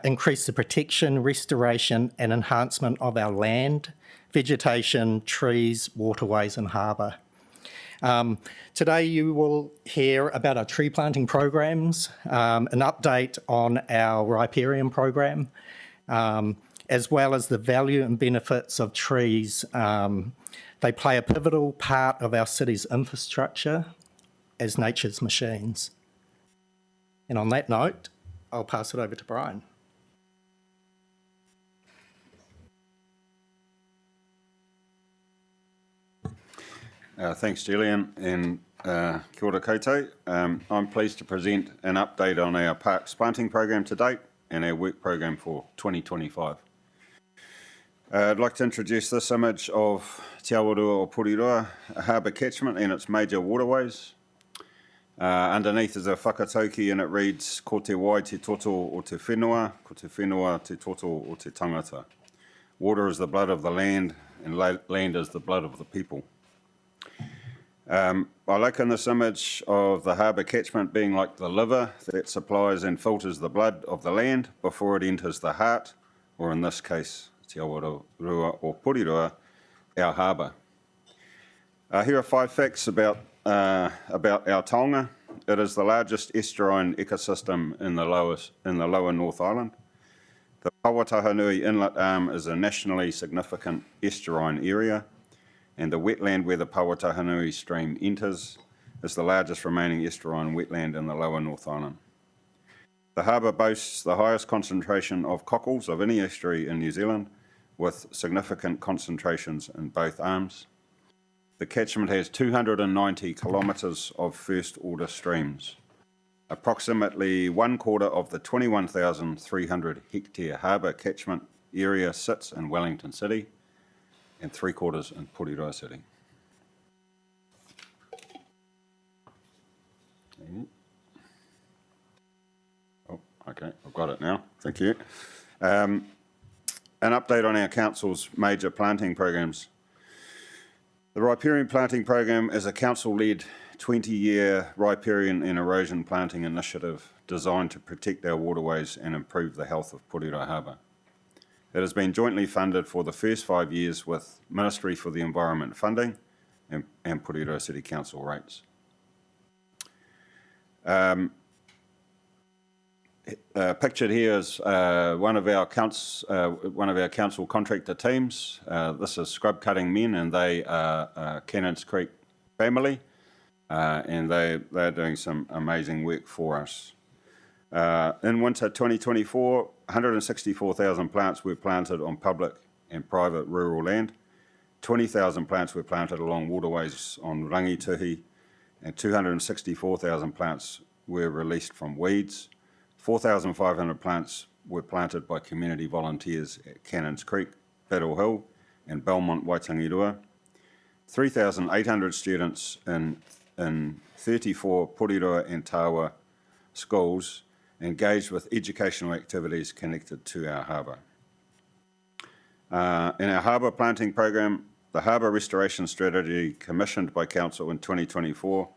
increase the protection, restoration and enhancement of our land, vegetation, trees, waterways and harbour. Today you will hear about our tree planting programs, an update on our riparian program, as well as the value and benefits of trees. They play a pivotal part of our city's infrastructure as nature's machines. And on that note, I'll pass it over to Brian. Thanks, Julian, and kia ora koutou. I'm pleased to present an update on our parks planting program to date and our work program for 2025. I'd like to introduce this image of Te Awarua o Porirua, a harbour catchment and its major waterways. Underneath is a whakatauki and it reads, ko te wai te toto o te whenua, ko te whenua te toto o te tangata. Water is the blood of the land and land is the blood of the people. I liken this image of the harbour catchment being like the liver that supplies and filters the blood of the land before it enters the heart, or in this case, Te Awarua o Porirua, our harbour. Here are 5 facts about our taonga. It is the largest estuarine ecosystem in the lower North Island. The Pawatahanui Inlet Arm is a nationally significant estuarine area, and the wetland where the Pawatahanui stream enters is the largest remaining estuarine wetland in the lower North Island. The harbour boasts the highest concentration of cockles of any estuary in New Zealand, with significant concentrations in both arms. The catchment has 290 kilometres of first-order streams. Approximately 1/4 of the 21,300 hectare harbour catchment area sits in Wellington City and 3/4 in Porirua City. Oh, okay, I've got it now. Thank you. An update on our council's major planting programs. The Riparian Planting Program is a council-led 20-year riparian and erosion planting initiative designed to protect our waterways and improve the health of Porirua Harbour. It has been jointly funded for the first 5 years with Ministry for the Environment funding and Porirua City Council rates. Pictured here is one of our council contractor teams. This is scrub cutting men, and they are Cannons Creek family, and they're doing some amazing work for us. In winter 2024, 164,000 plants were planted on public and private rural land. 20,000 plants were planted along waterways on rangituhi, and 264,000 plants were released from weeds. 4,500 plants were planted by community volunteers at Cannons Creek, Battle Hill and Belmont Waitangirua. 3,800 students in 34 Porirua and Tawa schools engaged with educational activities connected to our harbour. In our harbour planting program, the Harbour Restoration Strategy commissioned by Council in 2024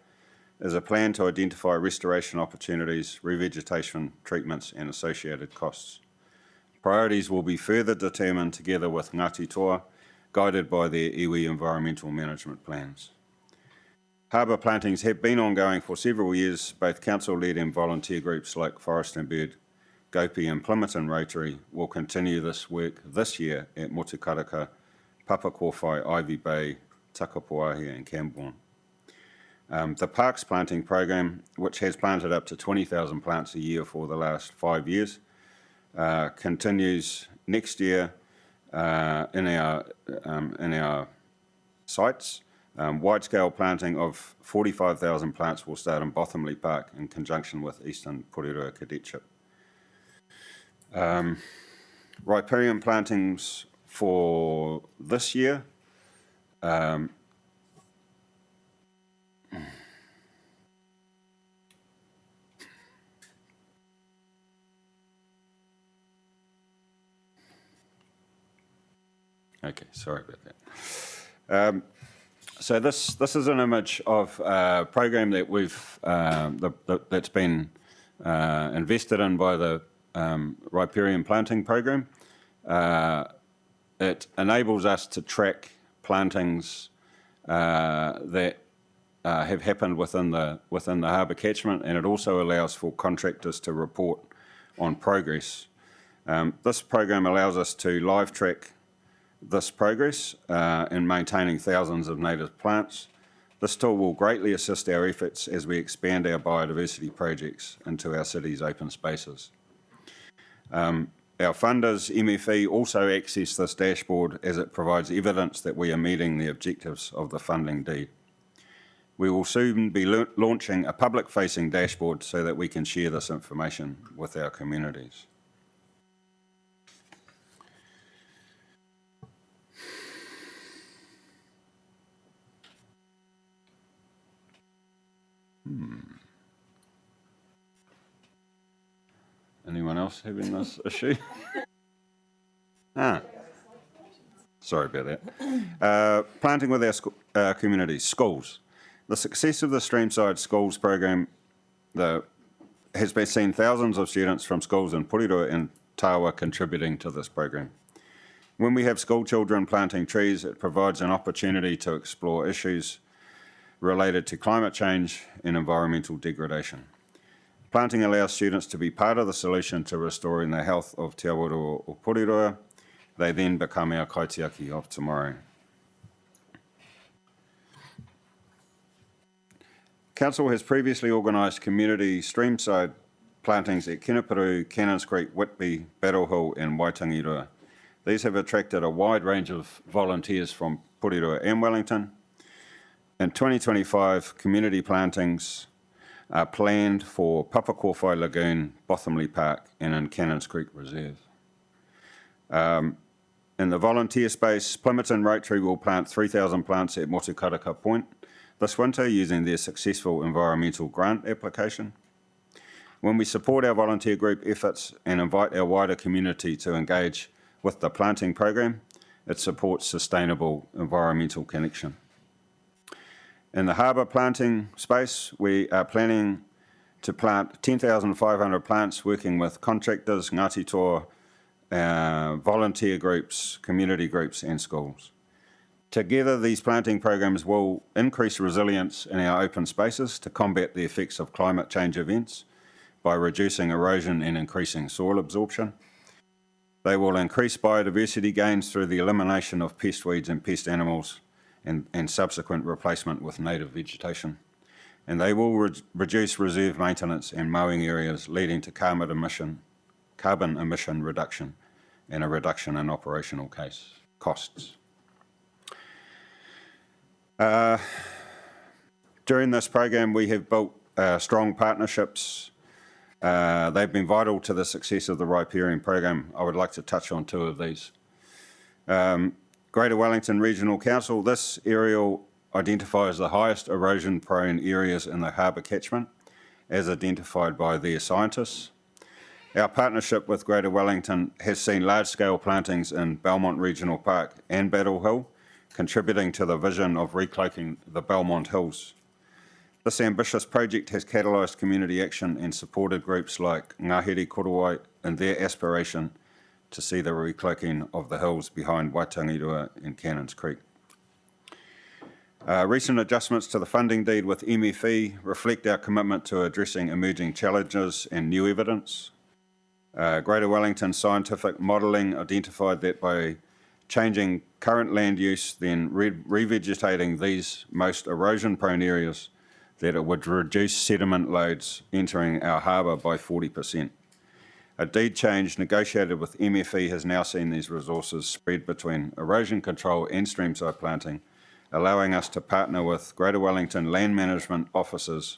is a plan to identify restoration opportunities, revegetation treatments and associated costs. Priorities will be further determined together with Ngāti Toa, guided by their iwi environmental management plans. Harbour plantings have been ongoing for several years. Both council-led and volunteer groups like Forest and Bird Gopi and Plimerton Rotary will continue this work this year at Motukaraka, Papakowhai, Ivy Bay, Takapuahi and Camborne. The Parks Planting Program, which has planted up to 20,000 plants a year for the last 5 years, continues next year in our sites. Wide-scale planting of 45,000 plants will start in Bothamley Park in conjunction with Eastern Porirua Cadetship. Riparian plantings for this year. Okay, sorry about that. So this is an image of a program that that's been invested in by the Riparian Planting Program. It enables us to track plantings that have happened within the harbour catchment, and it also allows for contractors to report on progress. This program allows us to live track this progress in maintaining thousands of native plants. This tool will greatly assist our efforts as we expand our biodiversity projects into our city's open spaces. Our funders, MFE, also access this dashboard as it provides evidence that we are meeting the objectives of the funding deed. We will soon be launching a public-facing dashboard so that we can share this information with our communities. Anyone else having this issue? Sorry about that. Planting with our communities, schools. The success of the Streamside Schools program has been seen thousands of students from schools in Porirua and Tawa contributing to this program. When we have school children planting trees, it provides an opportunity to explore issues related to climate change and environmental degradation. Planting allows students to be part of the solution to restoring the health of Te Awaroa o Porirua. They then become our kaitiaki of tomorrow. Council has previously organised community streamside plantings at Keneperu, Cannons Creek, Whitby, Battle Hill and Waitangiroa. These have attracted a wide range of volunteers from Porirua and Wellington. In 2025, community plantings are planned for Papakowhai Lagoon, Bothamley Park and in Cannons Creek Reserve. In the volunteer space, Plimerton Rotary will plant 3,000 plants at Motukaraka Point this winter using their successful environmental grant application. When we support our volunteer group efforts and invite our wider community to engage with the planting program, it supports sustainable environmental connection. In the harbour planting space, we are planning to plant 10,500 plants working with contractors, Ngāti Toa, volunteer groups, community groups and schools. Together, these planting programs will increase resilience in our open spaces to combat the effects of climate change events by reducing erosion and increasing soil absorption. They will increase biodiversity gains through the elimination of pest weeds and pest animals and subsequent replacement with native vegetation. And they will reduce reserve maintenance and mowing areas, leading to carbon emission reduction and a reduction in operational costs. During this program, we have built strong partnerships. They've been vital to the success of the riparian program. I would like to touch on two of these. Greater Wellington Regional Council, this aerial identifies the highest erosion-prone areas in the harbour catchment, as identified by their scientists. Our partnership with Greater Wellington has seen large-scale plantings in Belmont Regional Park and Battle Hill, contributing to the vision of recloaking the Belmont Hills. This ambitious project has catalysed community action and supported groups like Ngāhere Korowai in their aspiration to see the recloaking of the hills behind Waitangiroa and Cannons Creek. Recent adjustments to the funding deed with MFE reflect our commitment to addressing emerging challenges and new evidence. Greater Wellington scientific modelling identified that by changing current land use, then revegetating these most erosion-prone areas, that it would reduce sediment loads entering our harbour by 40%. A deed change negotiated with MFE has now seen these resources spread between erosion control and streamside planting, allowing us to partner with Greater Wellington land management officers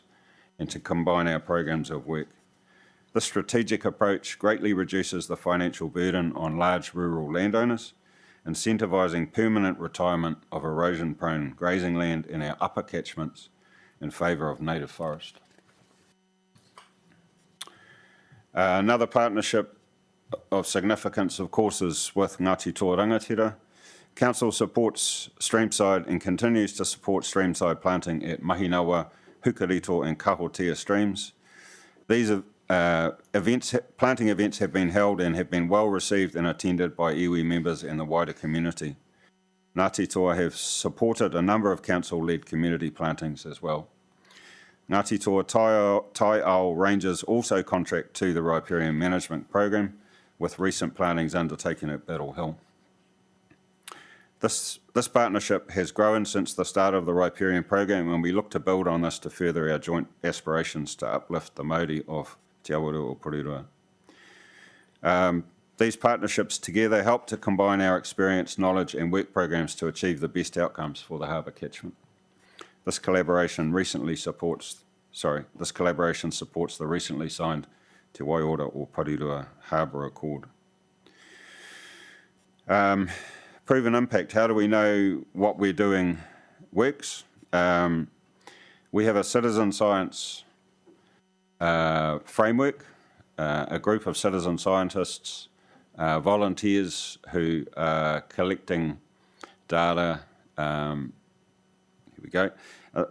and to combine our programs of work. This strategic approach greatly reduces the financial burden on large rural landowners, incentivising permanent retirement of erosion-prone grazing land in our upper catchments in favour of native forest. Another partnership of significance, of course, is with Ngāti Toa Rangatira. Council supports streamside and continues to support streamside planting at Mahinawa, Hukarito and Kahotea streams. These planting events have been held and have been well received and attended by iwi members and the wider community. Ngāti Toa have supported a number of council-led community plantings as well. Ngāti Toa Tai Ao Rangers also contract to the riparian management program, with recent plantings undertaken at Battle Hill. This partnership has grown since the start of the riparian program, and we look to build on this to further our joint aspirations to uplift the mauri of Te Awaroa o Porirua. These partnerships together help to combine our experience, knowledge and work programs to achieve the best outcomes for the harbour catchment. This collaboration supports the recently signed Te Waiora o Porirua Harbour Accord. Proven impact. How do we know what we're doing works? We have a citizen science framework, a group of citizen scientists, volunteers who are collecting data. Here we go.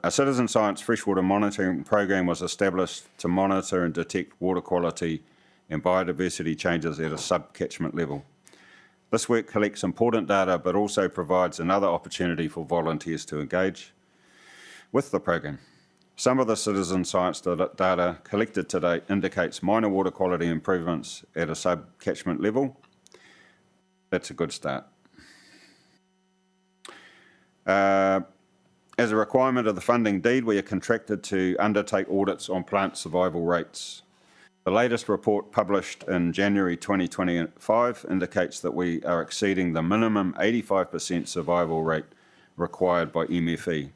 A citizen science freshwater monitoring program was established to monitor and detect water quality and biodiversity changes at a sub-catchment level. This work collects important data but also provides another opportunity for volunteers to engage with the program. Some of the citizen science data collected to date indicates minor water quality improvements at a sub-catchment level. That's a good start. As a requirement of the funding deed, we are contracted to undertake audits on plant survival rates. The latest report published in January 2025 indicates that we are exceeding the minimum 85% survival rate required by MFE.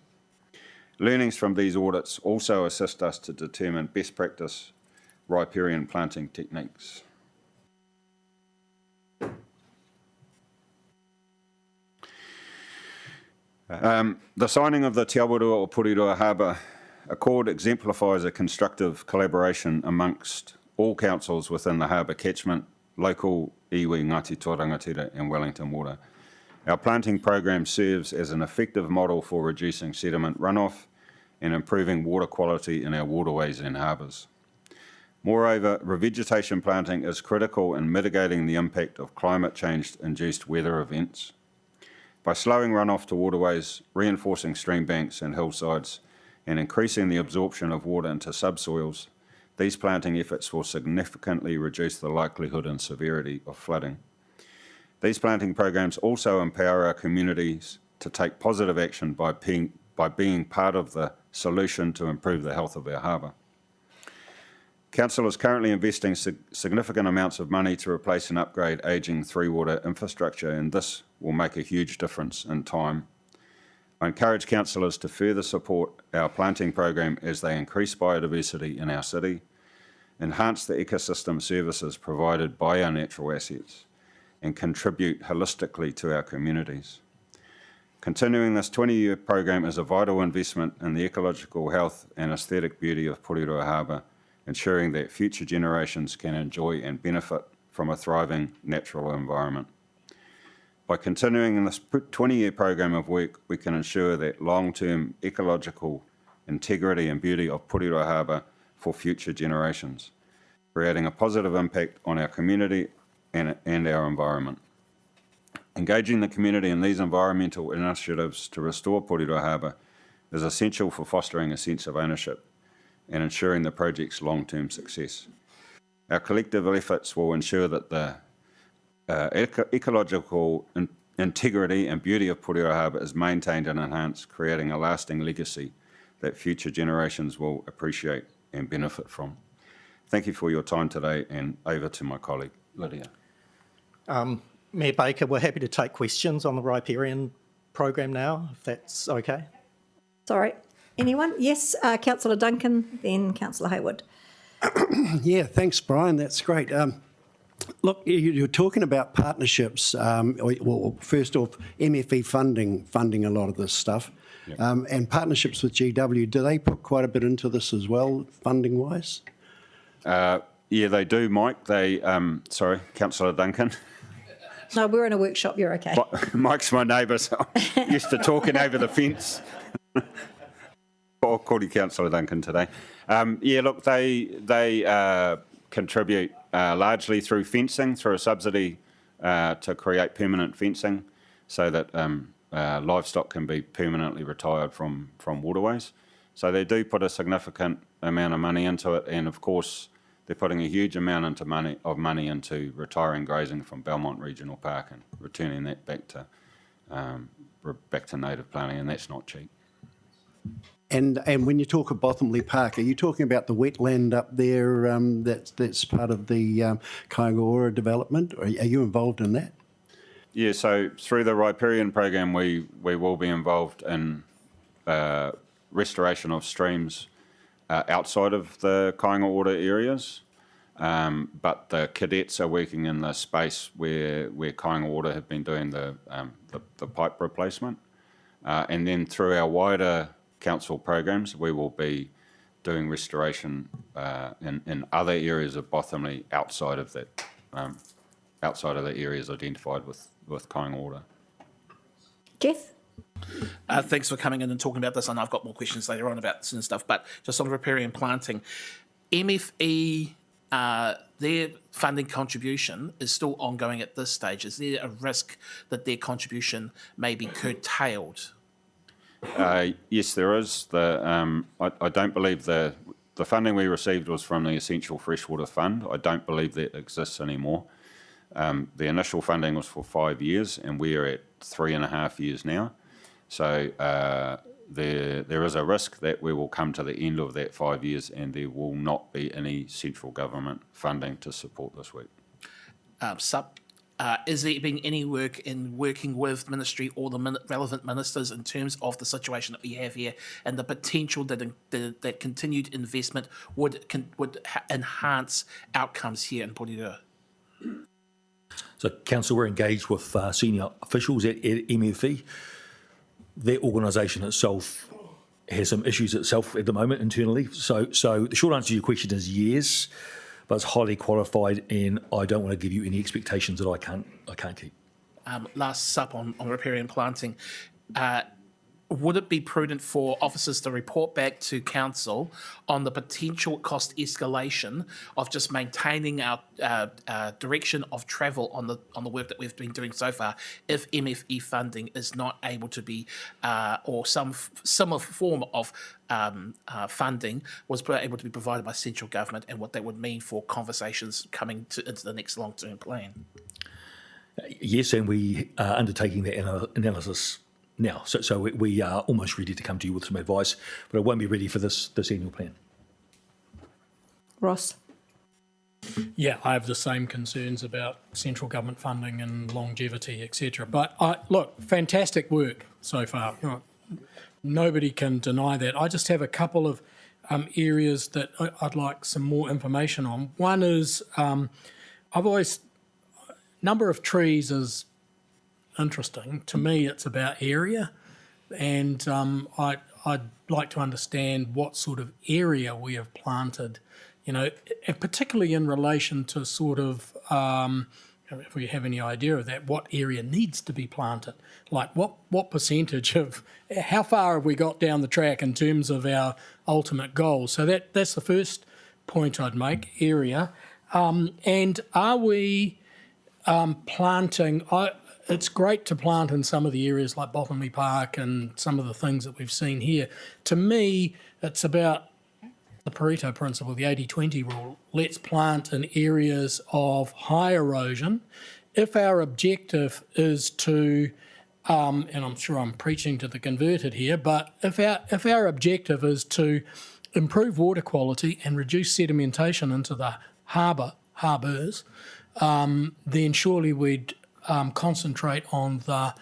Learnings from these audits also assist us to determine best practice riparian planting techniques. The signing of the Te Awaroa o Porirua Harbour Accord exemplifies a constructive collaboration amongst all councils within the harbour catchment, local iwi, Ngāti Toa Rangatira and Wellington Water. Our planting program serves as an effective model for reducing sediment runoff and improving water quality in our waterways and harbours. Moreover, revegetation planting is critical in mitigating the impact of climate change-induced weather events. By slowing runoff to waterways, reinforcing stream banks and hillsides, and increasing the absorption of water into subsoils, these planting efforts will significantly reduce the likelihood and severity of flooding. These planting programs also empower our communities to take positive action by being part of the solution to improve the health of our harbour. Council is currently investing significant amounts of money to replace and upgrade ageing three-water infrastructure, and this will make a huge difference in time. I encourage councillors to further support our planting program as they increase biodiversity in our city, enhance the ecosystem services provided by our natural assets, and contribute holistically to our communities. Continuing this 20-year program is a vital investment in the ecological health and aesthetic beauty of Porirua Harbour, ensuring that future generations can enjoy and benefit from a thriving natural environment. By continuing in this 20-year program of work, we can ensure that long-term ecological integrity and beauty of Porirua Harbour for future generations, creating a positive impact on our community and our environment. Engaging the community in these environmental initiatives to restore Porirua Harbour is essential for fostering a sense of ownership and ensuring the project's long-term success. Our collective efforts will ensure that the ecological integrity and beauty of Porirua Harbour is maintained and enhanced, creating a lasting legacy that future generations will appreciate and benefit from. Thank you for your time today, and over to my colleague, Lydia. Mayor Baker, we're happy to take questions on the riparian program now, if that's okay. Sorry, anyone? Yes, Councillor Duncan, then Councillor Hayward. Yeah, thanks, Brian. That's great. Look, you're talking about partnerships. Well, first off, MFE funding a lot of this stuff, and partnerships with GW. Do they put quite a bit into this as well, funding-wise? Yeah, they do, Mike. They, sorry, Councillor Duncan. No, we're in a workshop, you're okay. Mike's my neighbour, so I'm used to talking over the fence. I'll call you Councillor Duncan today. Yeah, look, they contribute largely through fencing, through a subsidy to create permanent fencing so that livestock can be permanently retired from waterways. So they do put a significant amount of money into it, and of course they're putting a huge amount of money into retiring grazing from Belmont Regional Park and returning that back to native planting, and that's not cheap. And when you talk of Bothamley Park, are you talking about the wetland up there that's part of the Kaingaora development? Are you involved in that? Yeah, so through the riparian program, we will be involved in restoration of streams outside of the Kaingaora areas, but the cadets are working in the space where Kaingaora have been doing the pipe replacement, and then through our wider council programs, we will be doing restoration in other areas of Bothamley outside of that, outside of the areas identified with Kaingaora. Jeff? Thanks for coming in and talking about this, and I've got more questions later on about this and stuff, but just on riparian planting, MFE, their funding contribution is still ongoing at this stage. Is there a risk that their contribution may be curtailed? Yes, there is. I don't believe the funding we received was from the Essential Freshwater Fund. I don't believe that exists anymore. The initial funding was for 5 years, and we're at 3.5 years now. So there is a risk that we will come to the end of that 5 years and there will not be any central government funding to support this work. Is there been any work in working with ministry or the relevant ministers in terms of the situation that we have here and the potential that continued investment would enhance outcomes here in Porirua? So, Council, we're engaged with senior officials at MFE. Their organisation itself has some issues itself at the moment internally. So the short answer to your question is yes, but it's highly qualified, and I don't want to give you any expectations that I can't keep. Last up on riparian planting, would it be prudent for officers to report back to council on the potential cost escalation of just maintaining our direction of travel on the work that we've been doing so far if MFE funding is not able to be, or some similar form of funding was able to be provided by central government, and what that would mean for conversations coming into the next long-term plan? Yes, and we are undertaking that analysis now. So we are almost ready to come to you with some advice, but it won't be ready for this annual plan. Ross? Yeah, I have the same concerns about central government funding and longevity, etc. But look, fantastic work so far. Nobody can deny that. I just have a couple of areas that I'd like some more information on. One is number of trees is interesting. To me, it's about area, and I'd like to understand what sort of area we have planted, and particularly in relation to sort of, if we have any idea of that, what area needs to be planted, like what percentage of, how far have we got down the track in terms of our ultimate goals. So that's the first point I'd make, area. And are we planting, it's great to plant in some of the areas like Bothamley Park and some of the things that we've seen here. To me, it's about the Pareto principle, the 80-20 rule. Let's plant in areas of high erosion. If our objective is to, and I'm sure I'm preaching to the converted here, but if our objective is to improve water quality and reduce sedimentation into the harbours, then surely we'd concentrate on the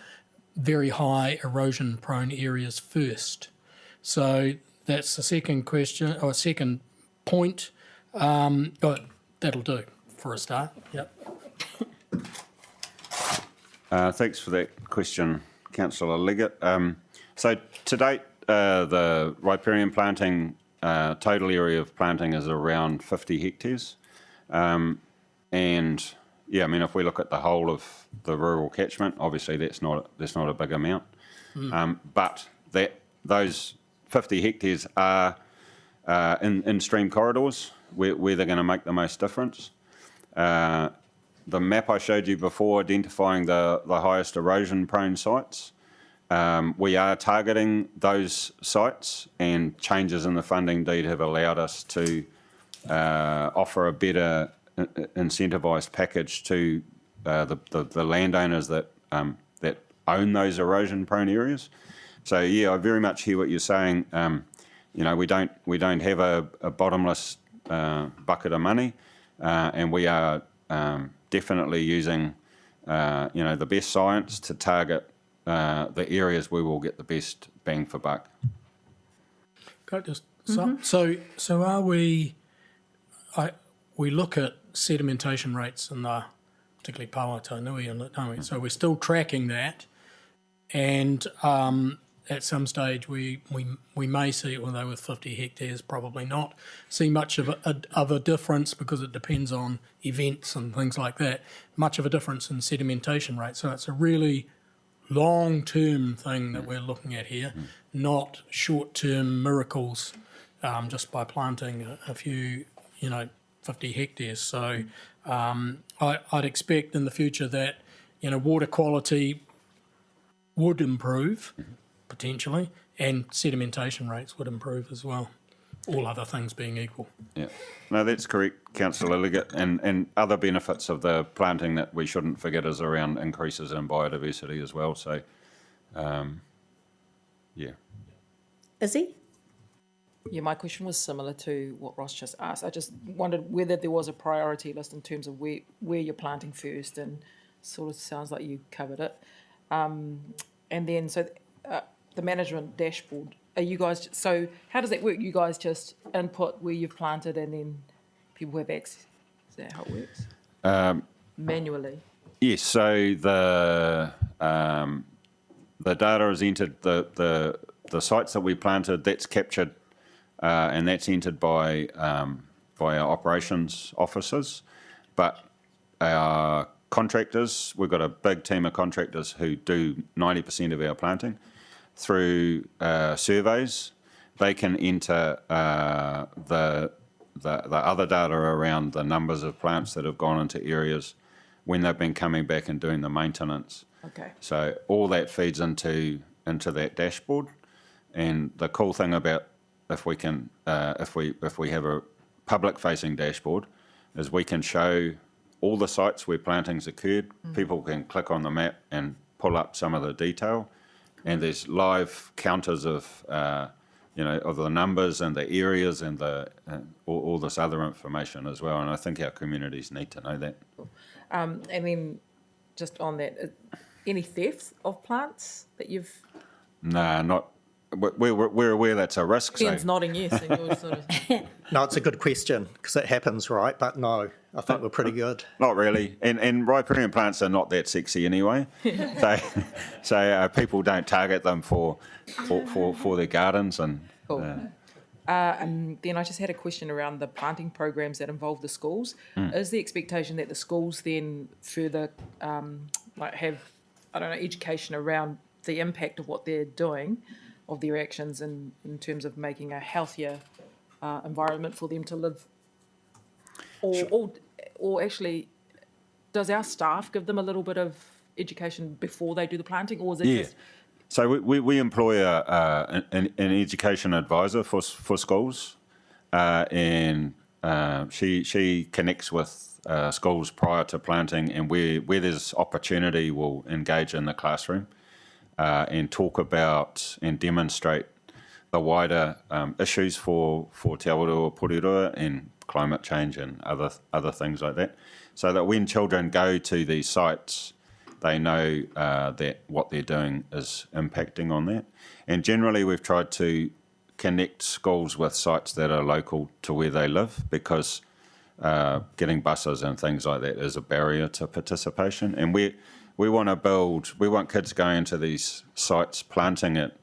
very high erosion-prone areas first. So that's the second question, or second point. But that'll do for a start. Yep. Thanks for that question, Councillor Leggett. So to date, the riparian planting, total area of planting is around 50 hectares. And yeah, I mean, if we look at the whole of the rural catchment, obviously that's not a big amount. But those 50 hectares are in stream corridors where they're going to make the most difference. The map I showed you before identifying the highest erosion-prone sites, we are targeting those sites, and changes in the funding deed have allowed us to offer a better incentivised package to the landowners that own those erosion-prone areas. So yeah, I very much hear what you're saying. You know, we don't have a bottomless bucket of money, and we are definitely using the best science to target the areas where we'll get the best bang for buck. Can I just, so are we? We look at sedimentation rates in the particularly Pawatanui Inlet, don't we? So we're still tracking that, and at some stage we may see, although with 50 hectares probably not, see much of a difference, because it depends on events and things like that, much of a difference in sedimentation rate. So it's a really long-term thing that we're looking at here, not short-term miracles just by planting a few, 50 hectares. So I'd expect in the future that, water quality would improve, potentially, and sedimentation rates would improve as well, all other things being equal. Yeah, no, that's correct, Councillor Leggett, and other benefits of the planting that we shouldn't forget is around increases in biodiversity as well. So, yeah. Izzy? Yeah, my question was similar to what Ross just asked. I just wondered whether there was a priority list in terms of where you're planting first, and sort of sounds like you covered it. And then, the management dashboard, are you guys, so how does that work? You guys just input where you've planted and then people have access? Is that how it works? Manually? Yes, so the data is entered, the sites that we planted, that's captured, and that's entered by our operations officers. But our contractors, we've got a big team of contractors who do 90% of our planting. Through surveys, they can enter the other data around the numbers of plants that have gone into areas when they've been coming back and doing the maintenance. Okay. So all that feeds into that dashboard. And the cool thing about if we have a public-facing dashboard is we can show all the sites where plantings occurred. People can click on the map and pull up some of the detail. And there's live counters of the numbers and the areas and all this other information as well. And I think our communities need to know that. And then, just on that, any thefts of plants that you've? Nah, not. We're aware that's a risk. Ian's nodding yes, and you're sort of. No, it's a good question, because it happens, right? But no, I think we're pretty good. Not really. And riparian plants are not that sexy anyway. So people don't target them for their gardens. And Cool. And then I just had a question around the planting programs that involve the schools. Is the expectation that the schools then further have, education around the impact of what they're doing, of their actions in terms of making a healthier environment for them to live? Or actually, does our staff give them a little bit of education before they do the planting, or is it just... So we employ an education advisor for schools, and she connects with schools prior to planting, and where there's opportunity, will engage in the classroom and talk about and demonstrate the wider issues for Te Awaroa Porirua and climate change and other things like that, so that when children go to these sites, they know that what they're doing is impacting on that. And generally, we've tried to connect schools with sites that are local to where they live, because getting buses and things like that is a barrier to participation. And we want kids going to these sites, planting it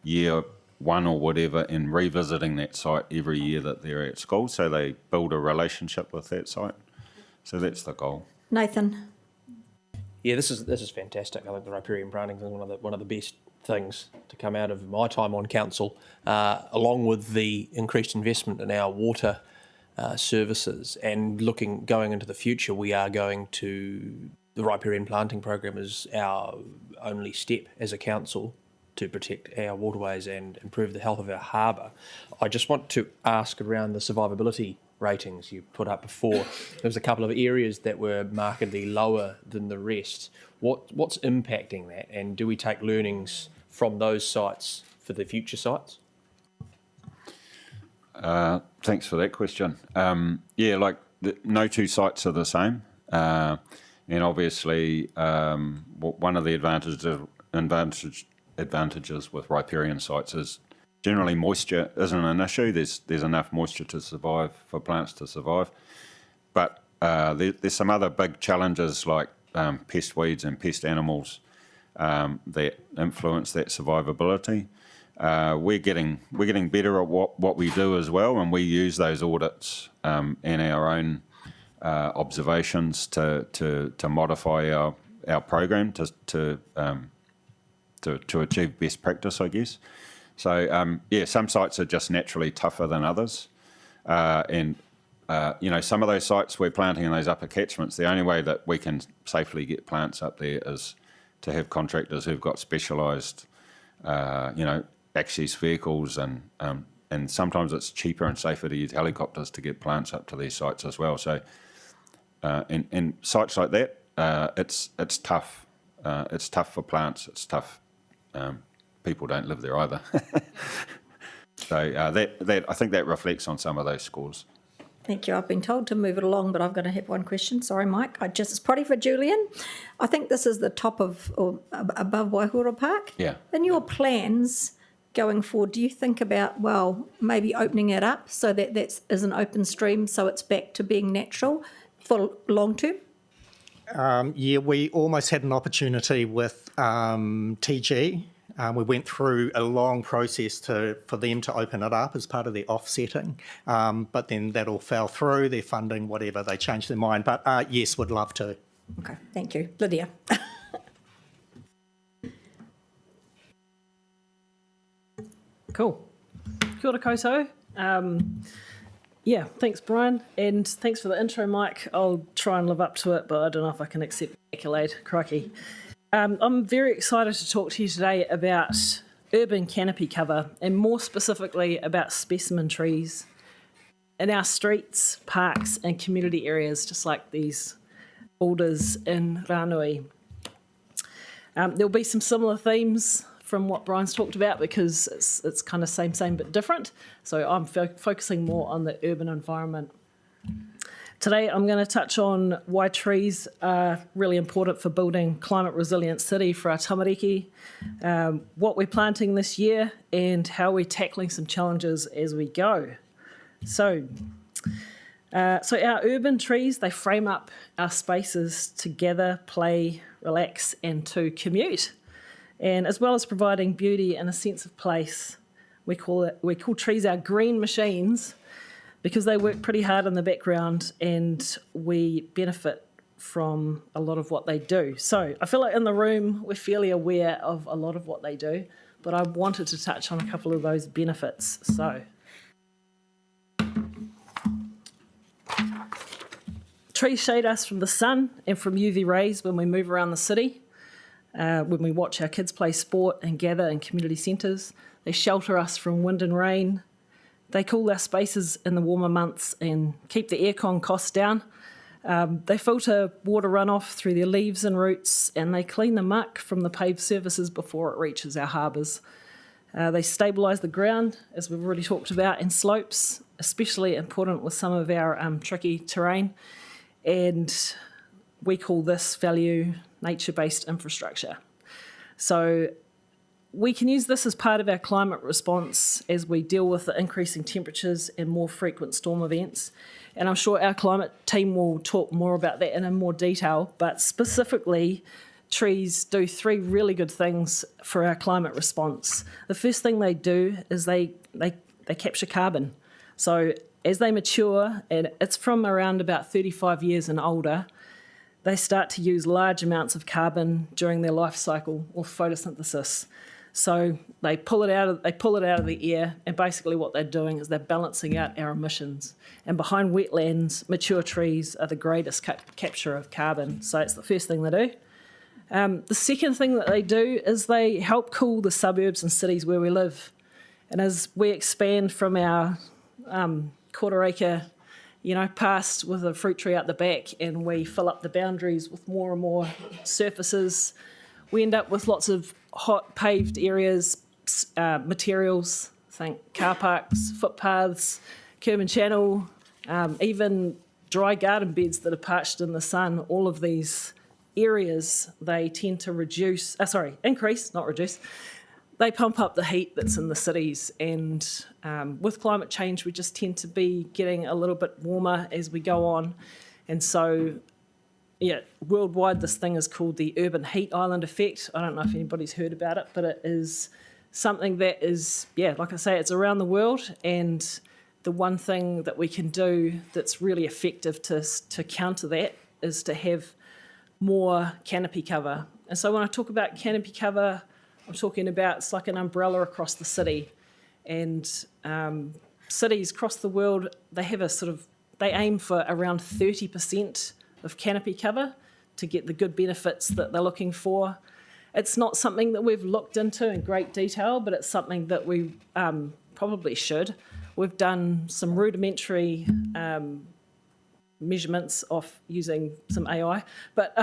year one or whatever, and revisiting that site every year that they're at school, so they build a relationship with that site. So that's the goal. Nathan? Yeah, this is fantastic. I think the riparian planting is one of the best things to come out of my time on council, along with the increased investment in our water services. And going into the future, we are going to, the riparian planting program is our only step as a council to protect our waterways and improve the health of our harbour. I just want to ask around the survivability ratings you put up before. There was a couple of areas that were markedly lower than the rest. What's impacting that, and do we take learnings from those sites for the future sites? Thanks for that question. No two sites are the same, and obviously one of the advantages with riparian sites is generally moisture isn't an issue. There's enough moisture to survive, for plants to survive. But there's some other big challenges like pest weeds and pest animals that influence that survivability. We're getting better at what we do as well, and we use those audits and our own observations to modify our program to achieve best practice, I guess. So some sites are just naturally tougher than others, and some of those sites we're planting in those upper catchments, the only way that we can safely get plants up there is to have contractors who've got specialised, access vehicles, and sometimes it's cheaper and safer to use helicopters to get plants up to these sites as well. So in sites like that, it's tough. It's tough for plants. It's tough. People don't live there either. So I think that reflects on some of those scores. Thank you. I've been told to move it along, but I'm going to have one question. Sorry, Mike. It's probably for Julian. I think this is the top of or above Waihura Park. Yeah. In your plans going forward, do you think about, maybe opening it up so that is an open stream, so it's back to being natural for long term? We almost had an opportunity with TG. We went through a long process for them to open it up as part of their offsetting, but then that all fell through, their funding, whatever, they changed their mind. But yes, would love to. Okay, thank you. Lydia. Cool. Kia ora koutou. Thanks, Brian, and thanks for the intro, Mike. I'll try and live up to it, but I don't know if I can accept the accolade. Crikey. I'm very excited to talk to you today about urban canopy cover, and more specifically about specimen trees in our streets, parks and community areas, just like these alders in Ranui. There'll be some similar themes from what Brian's talked about, because it's kind of same but different. So I'm focusing more on the urban environment. Today I'm going to touch on why trees are really important for building climate resilient city for our tamariki, what we're planting this year, and how we're tackling some challenges as we go. So our urban trees, they frame up our spaces to gather, play, relax and to commute. And as well as providing beauty and a sense of place, we call trees our green machines, because they work pretty hard in the background and we benefit from a lot of what they do. So I feel like in the room we're fairly aware of a lot of what they do, but I wanted to touch on a couple of those benefits. So trees shade us from the sun and from UV rays when we move around the city. When we watch our kids play sport and gather in community centres. They shelter us from wind and rain, They cool our spaces in the warmer months and keep the aircon costs down. They filter water runoff through their leaves and roots, and they clean the muck from the paved surfaces before it reaches our harbours. They stabilise the ground, as we've already talked about, and slopes, especially important with some of our tricky terrain. And we call this value nature-based infrastructure. So we can use this as part of our climate response as we deal with the increasing temperatures and more frequent storm events. And I'm sure our climate team will talk more about that in more detail, but specifically, trees do 3 really good things for our climate response. The first thing they do is they capture carbon. So as they mature, and it's from around about 35 years and older, they start to use large amounts of carbon during their life cycle, or photosynthesis. So they pull it out of the air, and basically what they're doing is they're balancing out our emissions. And behind wetlands, mature trees are the greatest capture of carbon. So it's the first thing they do. The second thing that they do is they help cool the suburbs and cities where we live. And as we expand from our quarter acre, past with a fruit tree out the back, and we fill up the boundaries with more and more surfaces, we end up with lots of hot paved areas, materials, think car parks, footpaths, curb and channel, even dry garden beds that are parched in the sun. All of these areas, they tend to increase, not reduce. They pump up the heat that's in the cities, and with climate change, we just tend to be getting a little bit warmer as we go on. And so, worldwide, this thing is called the urban heat island effect. I don't know if anybody's heard about it, but it is something that is, like I say, it's around the world. And the one thing that we can do that's really effective to counter that is to have more canopy cover. And so when I talk about canopy cover, I'm talking about it's like an umbrella across the city. And cities across the world, they have they aim for around 30% of canopy cover to get the good benefits that they're looking for. It's not something that we've looked into in great detail, but it's something that we probably should. We've done some rudimentary measurements of using some AI, but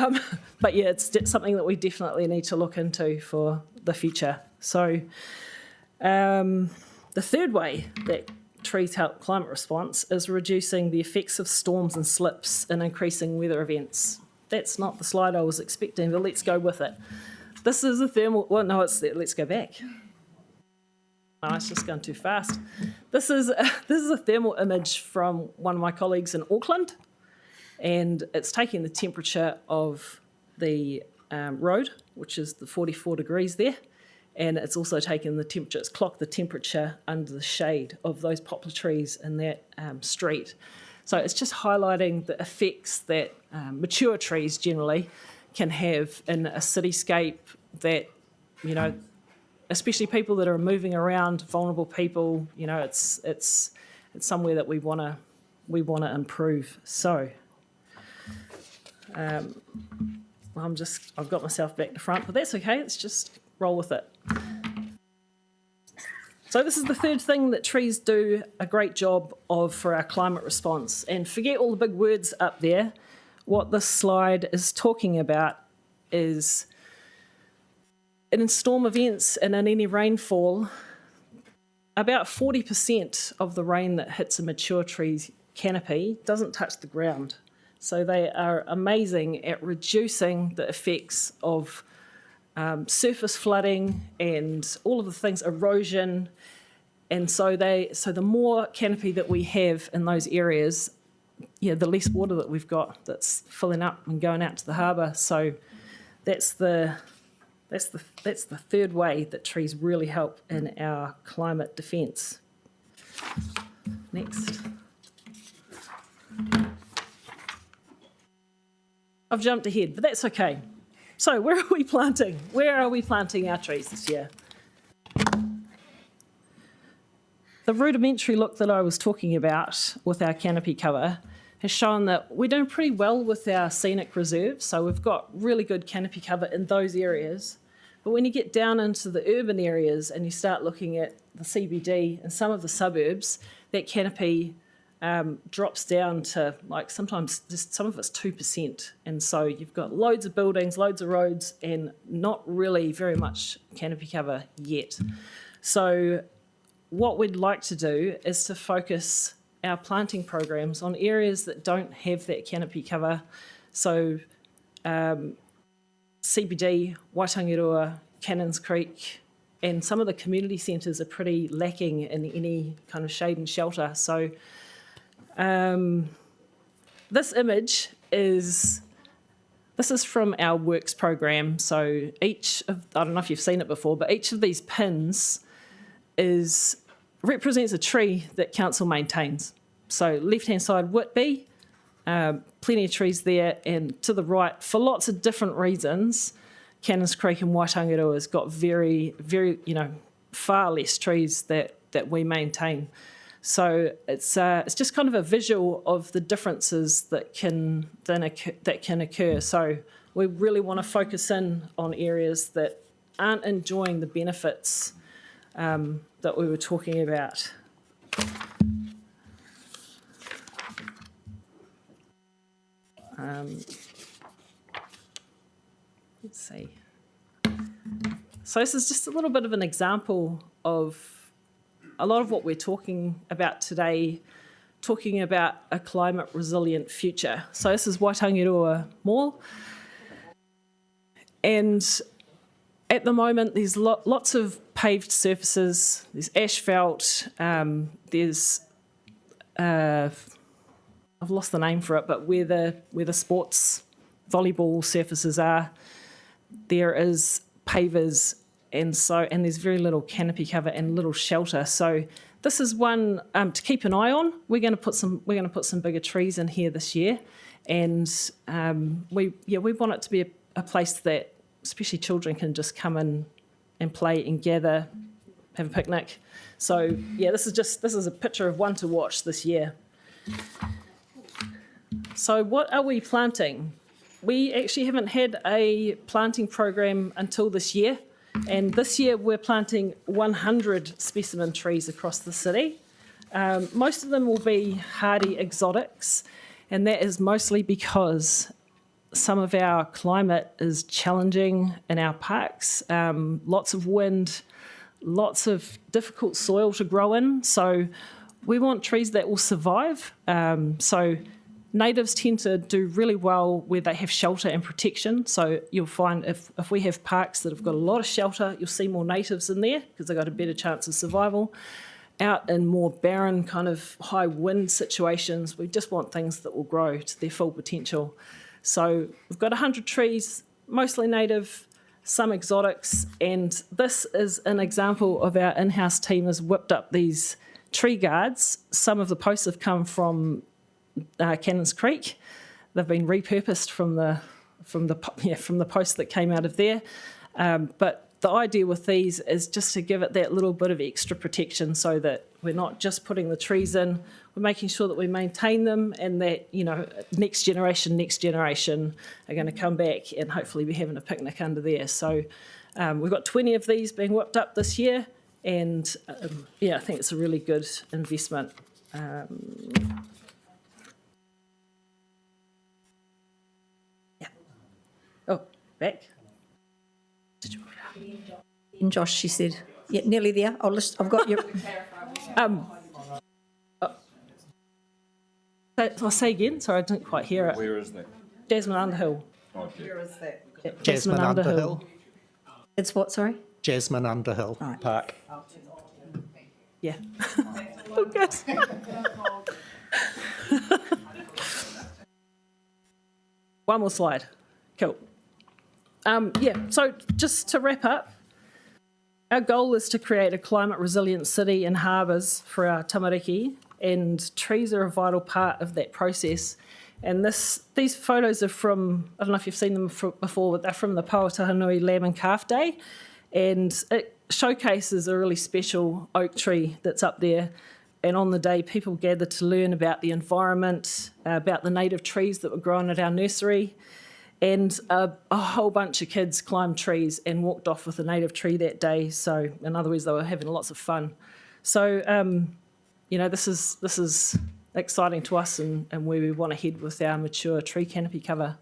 it's something that we definitely need to look into for the future. So the third way that trees help climate response is reducing the effects of storms and slips and increasing weather events. That's not the slide I was expecting, but let's go with it. This is a thermal, let's go back. Oh, it's just gone too fast. This is a thermal image from one of my colleagues in Auckland, and it's taking the temperature of the road, which is the 44 degrees there, and it's also taken the temperature, it's clocked the temperature under the shade of those poplar trees in that street. So it's just highlighting the effects that mature trees generally can have in a cityscape that, especially people that are moving around, vulnerable people, it's somewhere that we want to improve. So I've got myself back to front, but that's okay. Let's just roll with it. So this is the third thing that trees do a great job of for our climate response. And forget all the big words up there. What this slide is talking about is in storm events and in any rainfall, about 40% of the rain that hits a mature tree's canopy doesn't touch the ground. So they are amazing at reducing the effects of surface flooding and all of the things, erosion. And so the more canopy that we have in those areas, the less water that we've got that's filling up and going out to the harbour. So that's the third way that trees really help in our climate defence. Next. I've jumped ahead, but that's okay. So where are we planting? Where are we planting our trees this year? The rudimentary look that I was talking about with our canopy cover has shown that we're doing pretty well with our scenic reserves. So we've got really good canopy cover in those areas. But when you get down into the urban areas and you start looking at the CBD and some of the suburbs, that canopy drops down to like sometimes just some of it's 2%. And so you've got loads of buildings, loads of roads, and not really very much canopy cover yet. So what we'd like to do is to focus our planting programs on areas that don't have that canopy cover. So CBD, Waitangerua, Cannons Creek, and some of the community centres are pretty lacking in any kind of shade and shelter. So this image is from our works program. So each of, I don't know if you've seen it before, but each of these pins represents a tree that council maintains. So left-hand side, Whitby, plenty of trees there, and to the right, for lots of different reasons, Cannons Creek and Waitangerua has got very, very, far less trees that we maintain. So it's just kind of a visual of the differences that can occur. So we really want to focus in on areas that aren't enjoying the benefits that we were talking about. Let's see. So this is just a little bit of an example of a lot of what we're talking about today, talking about a climate resilient future. So this is Waitangerua Mall. And at the moment, there's lots of paved surfaces, there's asphalt, there's, I've lost the name for it, but where the sports volleyball surfaces are, there is pavers, and there's very little canopy cover and little shelter. So this is one to keep an eye on. We're going to put some bigger trees in here this year, and we want it to be a place that especially children can just come in and play and gather, have a picnic. So yeah, this is a picture of one to watch this year. So what are we planting? We actually haven't had a planting program until this year. And this year we're planting 100 specimen trees across the city. Most of them will be hardy exotics, and that is mostly because some of our climate is challenging in our parks. Lots of wind, lots of difficult soil to grow in. So we want trees that will survive. So natives tend to do really well where they have shelter and protection. So you'll find if we have parks that have got a lot of shelter, you'll see more natives in there because they've got a better chance of survival. Out in more barren kind of high wind situations, we just want things that will grow to their full potential. So we've got 100 trees, mostly native, some exotics, and this is an example of our in-house team has whipped up these tree guards. Some of the posts have come from Cannons Creek. They've been repurposed from the post that came out of there. But the idea with these is just to give it that little bit of extra protection so that we're not just putting the trees in, we're making sure that we maintain them and that, next generation are going to come back and hopefully be having a picnic under there. So we've got 20 of these being whipped up this year, and I think it's a really good investment. Oh, back. And Josh, she said, yeah, nearly there. I've got your. I'll say again. Sorry, I didn't quite hear it. Where is that? Jasmine Underhill. Oh, Where is that? Yeah, Jasmine Underhill. It's what, sorry? Jasmine Underhill Park. Yeah. Oh, good. One more slide. Cool. So just to wrap up, our goal is to create a climate resilient city and harbours for our tamariki, and trees are a vital part of that process. And these photos are from, I don't know if you've seen them before, but they're from the Pauatahanui Lamb and Calf Day, and it showcases a really special oak tree that's up there. And on the day, people gather to learn about the environment, about the native trees that were grown at our nursery. And a whole bunch of kids climbed trees and walked off with a native tree that day. So in other words, they were having lots of fun. So this is exciting to us and where we want to head with our mature tree canopy cover.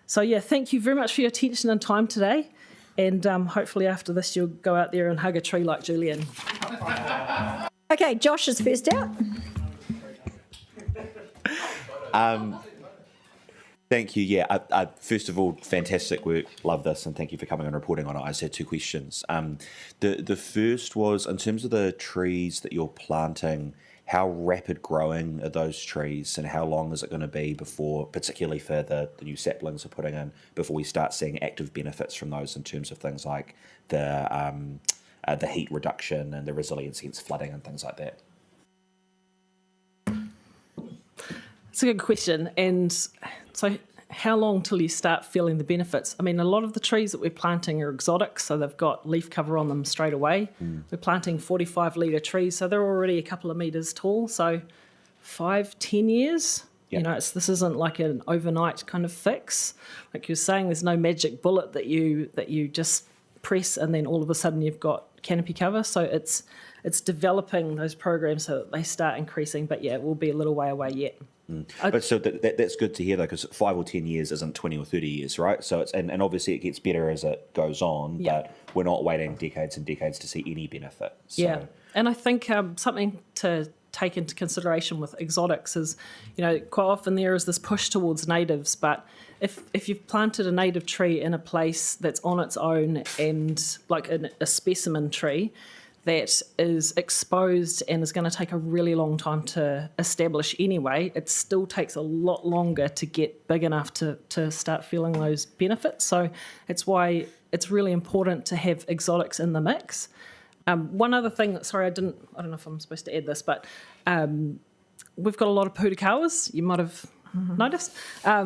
So yeah, thank you very much for your attention and time today. And hopefully after this, you'll go out there and hug a tree like Julian. Okay, Josh is first out. Thank you. Yeah, first of all, fantastic work. Love this, and thank you for coming and reporting on it. I just had two questions. The first was, in terms of the trees that you're planting, how rapid growing are those trees, and how long is it going to be before, particularly for the new saplings we're putting in, before we start seeing active benefits from those in terms of things like the heat reduction and the resilience against flooding and things like that? It's a good question. And so how long till you start feeling the benefits? I mean, a lot of the trees that we're planting are exotic, so they've got leaf cover on them straight away. We're planting 45-litre trees, so they're already a couple of metres tall. So 5-10 years, this isn't like an overnight kind of fix. Like you're saying, there's no magic bullet that you just press and then all of a sudden you've got canopy cover. So it's developing those programs so that they start increasing. But yeah, it will be a little way away yet. But so that's good to hear, though, because 5 or 10 years isn't 20 or 30 years, right? So it's and obviously it gets better as it goes on, but we're not waiting decades and decades to see any benefit. So. Yeah, and I think something to take into consideration with exotics is, quite often there is this push towards natives, but if you've planted a native tree in a place that's on its own and like a specimen tree, that is exposed and is going to take a really long time to establish anyway, it still takes a lot longer to get big enough to start feeling those benefits. So it's why it's really important to have exotics in the mix. One other thing, sorry, I don't know if I'm supposed to add this, but we've got a lot of purikawas, you might have noticed.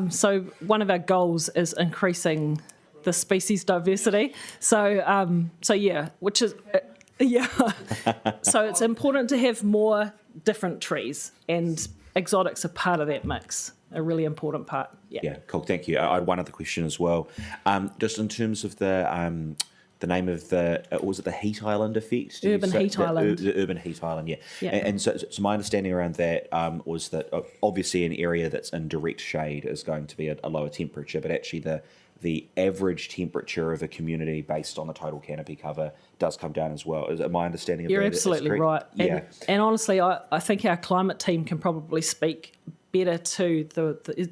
So one of our goals is increasing the species diversity. So yeah, which is... Yeah, so it's important to have more different trees, and exotics are part of that mix, a really important part. Yeah, cool, thank you. I had one other question as well. Just in terms of the name of was it the heat island effect? Urban heat island. The urban heat island, yeah. And so my understanding around that was that obviously an area that's in direct shade is going to be a lower temperature, but actually the average temperature of a community based on the total canopy cover does come down as well. Is it my understanding of that? You're absolutely right. Yeah. And honestly, I think our climate team can probably speak better to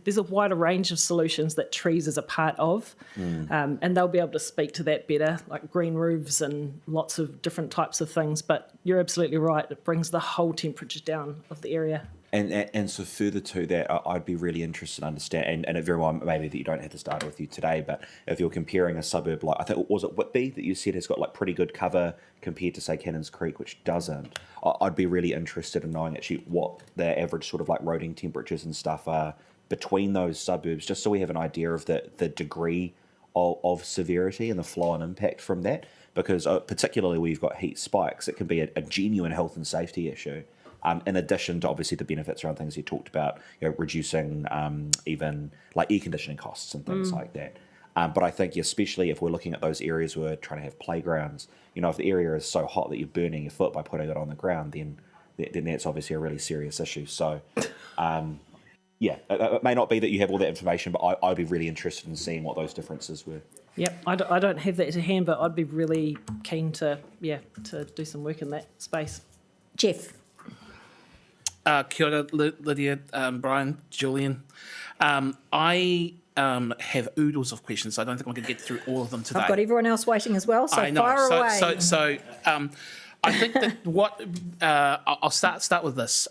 there's a wider range of solutions that trees is a part of, and they'll be able to speak to that better, like green roofs and lots of different types of things. But you're absolutely right. It brings the whole temperature down of the area. And so further to that, I'd be really interested to understand, and very well maybe that you don't have this data with you today, but if you're comparing a suburb like, I think, was it Whitby that you said has got like pretty good cover compared to, say, Cannons Creek, which doesn't, I'd be really interested in knowing actually what the average sort of like roading temperatures and stuff are between those suburbs, just so we have an idea of the degree of severity and the flow and impact from that, because particularly where you've got heat spikes, it can be a genuine health and safety issue. In addition to obviously the benefits around things you talked about, reducing even like air conditioning costs and things like that. But I think especially if we're looking at those areas where we're trying to have playgrounds, if the area is so hot that you're burning your foot by putting it on the ground, then that's obviously a really serious issue. So, yeah, it may not be that you have all that information, but I'd be really interested in seeing what those differences were. Yep, I don't have that to hand, but I'd be really keen to do some work in that space. Jeff. Kia ora, Lydia, Brian, Julian. I have oodles of questions, so I don't think I'm going to get through all of them today. I've got everyone else waiting as well, so I know. fire away. So I think that I'll start with this.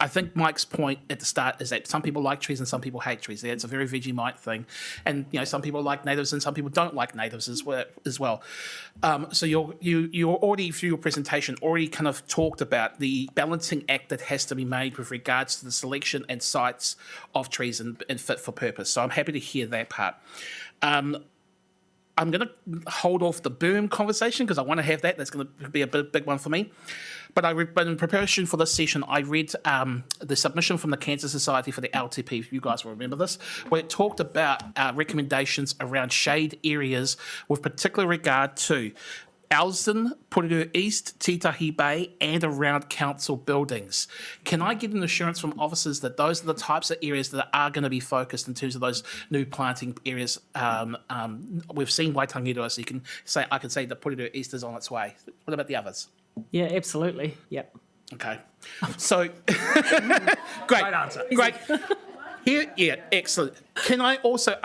I think Mike's point at the start is that some people like trees and some people hate trees. It's a very Vegemite thing, and some people like natives and some people don't like natives as well. So you already through your presentation already kind of talked about the balancing act that has to be made with regards to the selection and sites of trees and fit for purpose. So I'm happy to hear that part. I'm going to hold off the boom conversation because I want to have that. That's going to be a big one for me. But in preparation for this session, I read the submission from the Cancer Society for the LTP, if you guys will remember this, where it talked about recommendations around shade areas with particular regard to Elsden, Porirua East, Titahi Bay, and around council buildings. Can I get an assurance from officers that those are the types of areas that are going to be focused in terms of those new planting areas? We've seen Waitangiroa, so I can say that Porirua East is on its way. What about the others? Yeah, absolutely. Yep. Okay. So, great answer. Great. Here, yeah, excellent. Can I also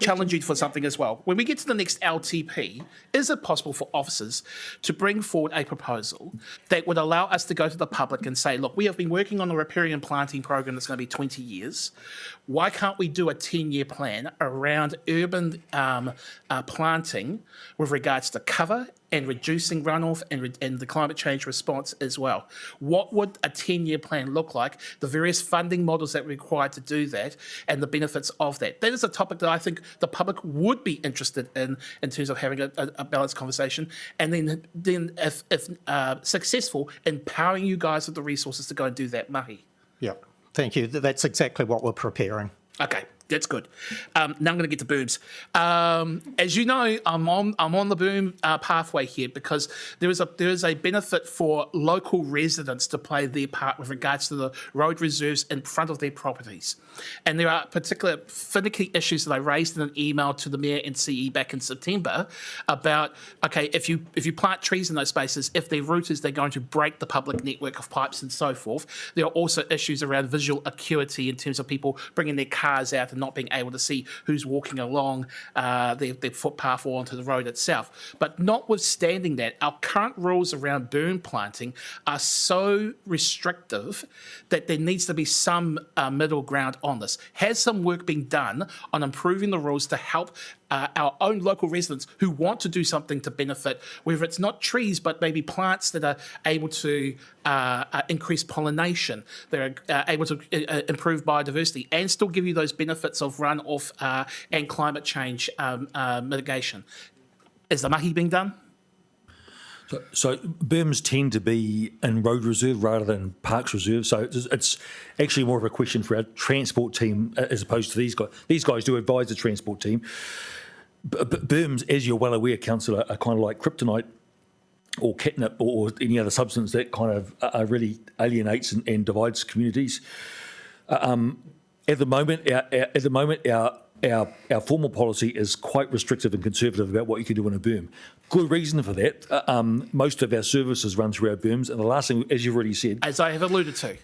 challenge you for something as well? When we get to the next LTP, is it possible for officers to bring forward a proposal that would allow us to go to the public and say, look, we have been working on a riparian planting program that's going to be 20 years. Why can't we do a 10-year plan around urban planting with regards to cover and reducing runoff and the climate change response as well? What would a 10-year plan look like, the various funding models that are required to do that, and the benefits of that? That is a topic that I think the public would be interested in terms of having a balanced conversation, and then if successful, empowering you guys with the resources to go and do that mahi. Yeah, thank you. That's exactly what we're preparing. Okay, that's good. Now I'm going to get to booms. As you know, I'm on the boom pathway here because there is a benefit for local residents to play their part with regards to the road reserves in front of their properties. And there are particular finicky issues that I raised in an email to the Mayor and CE back in September about, okay, if you plant trees in those spaces, if they're rooted, they're going to break the public network of pipes and so forth. There are also issues around visual acuity in terms of people bringing their cars out and not being able to see who's walking along their footpath or onto the road itself. But notwithstanding that, our current rules around boom planting are so restrictive that there needs to be some middle ground on this. Has some work been done on improving the rules to help our own local residents who want to do something to benefit, whether it's not trees, but maybe plants that are able to increase pollination, that are able to improve biodiversity and still give you those benefits of runoff and climate change mitigation? Is the mahi being done? So berms tend to be in road reserve rather than parks reserve. So it's actually more of a question for our transport team as opposed to these guys. These guys do advise the transport team. But berms, as you're well aware, Councillor, are kind of like kryptonite or catnip or any other substance that kind of really alienates and divides communities. At the moment, our formal policy is quite restrictive and conservative about what you can do in a berm. Good reason for that. Most of our services run through our berms, and the last thing, as you've already said, as I have alluded to,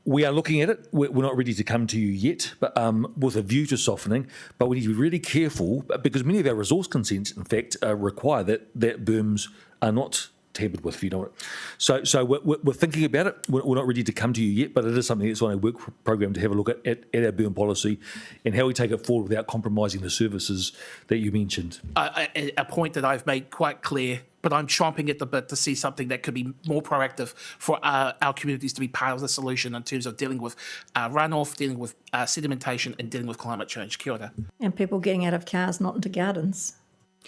we are looking at it. We're not ready to come to you yet, but with a view to softening. But we need to be really careful because many of our resource consents, in fact, require that berms are not tampered with, if you know it. So we're thinking about it. We're not ready to come to you yet, but it is something that's on our work program to have a look at our burn policy and how we take it forward without compromising the services that you mentioned. A point that I've made quite clear, but I'm chomping at the bit to see something that could be more proactive for our communities to be part of the solution in terms of dealing with runoff, dealing with sedimentation and dealing with climate change. Kia ora. And people getting out of cars, not into gardens.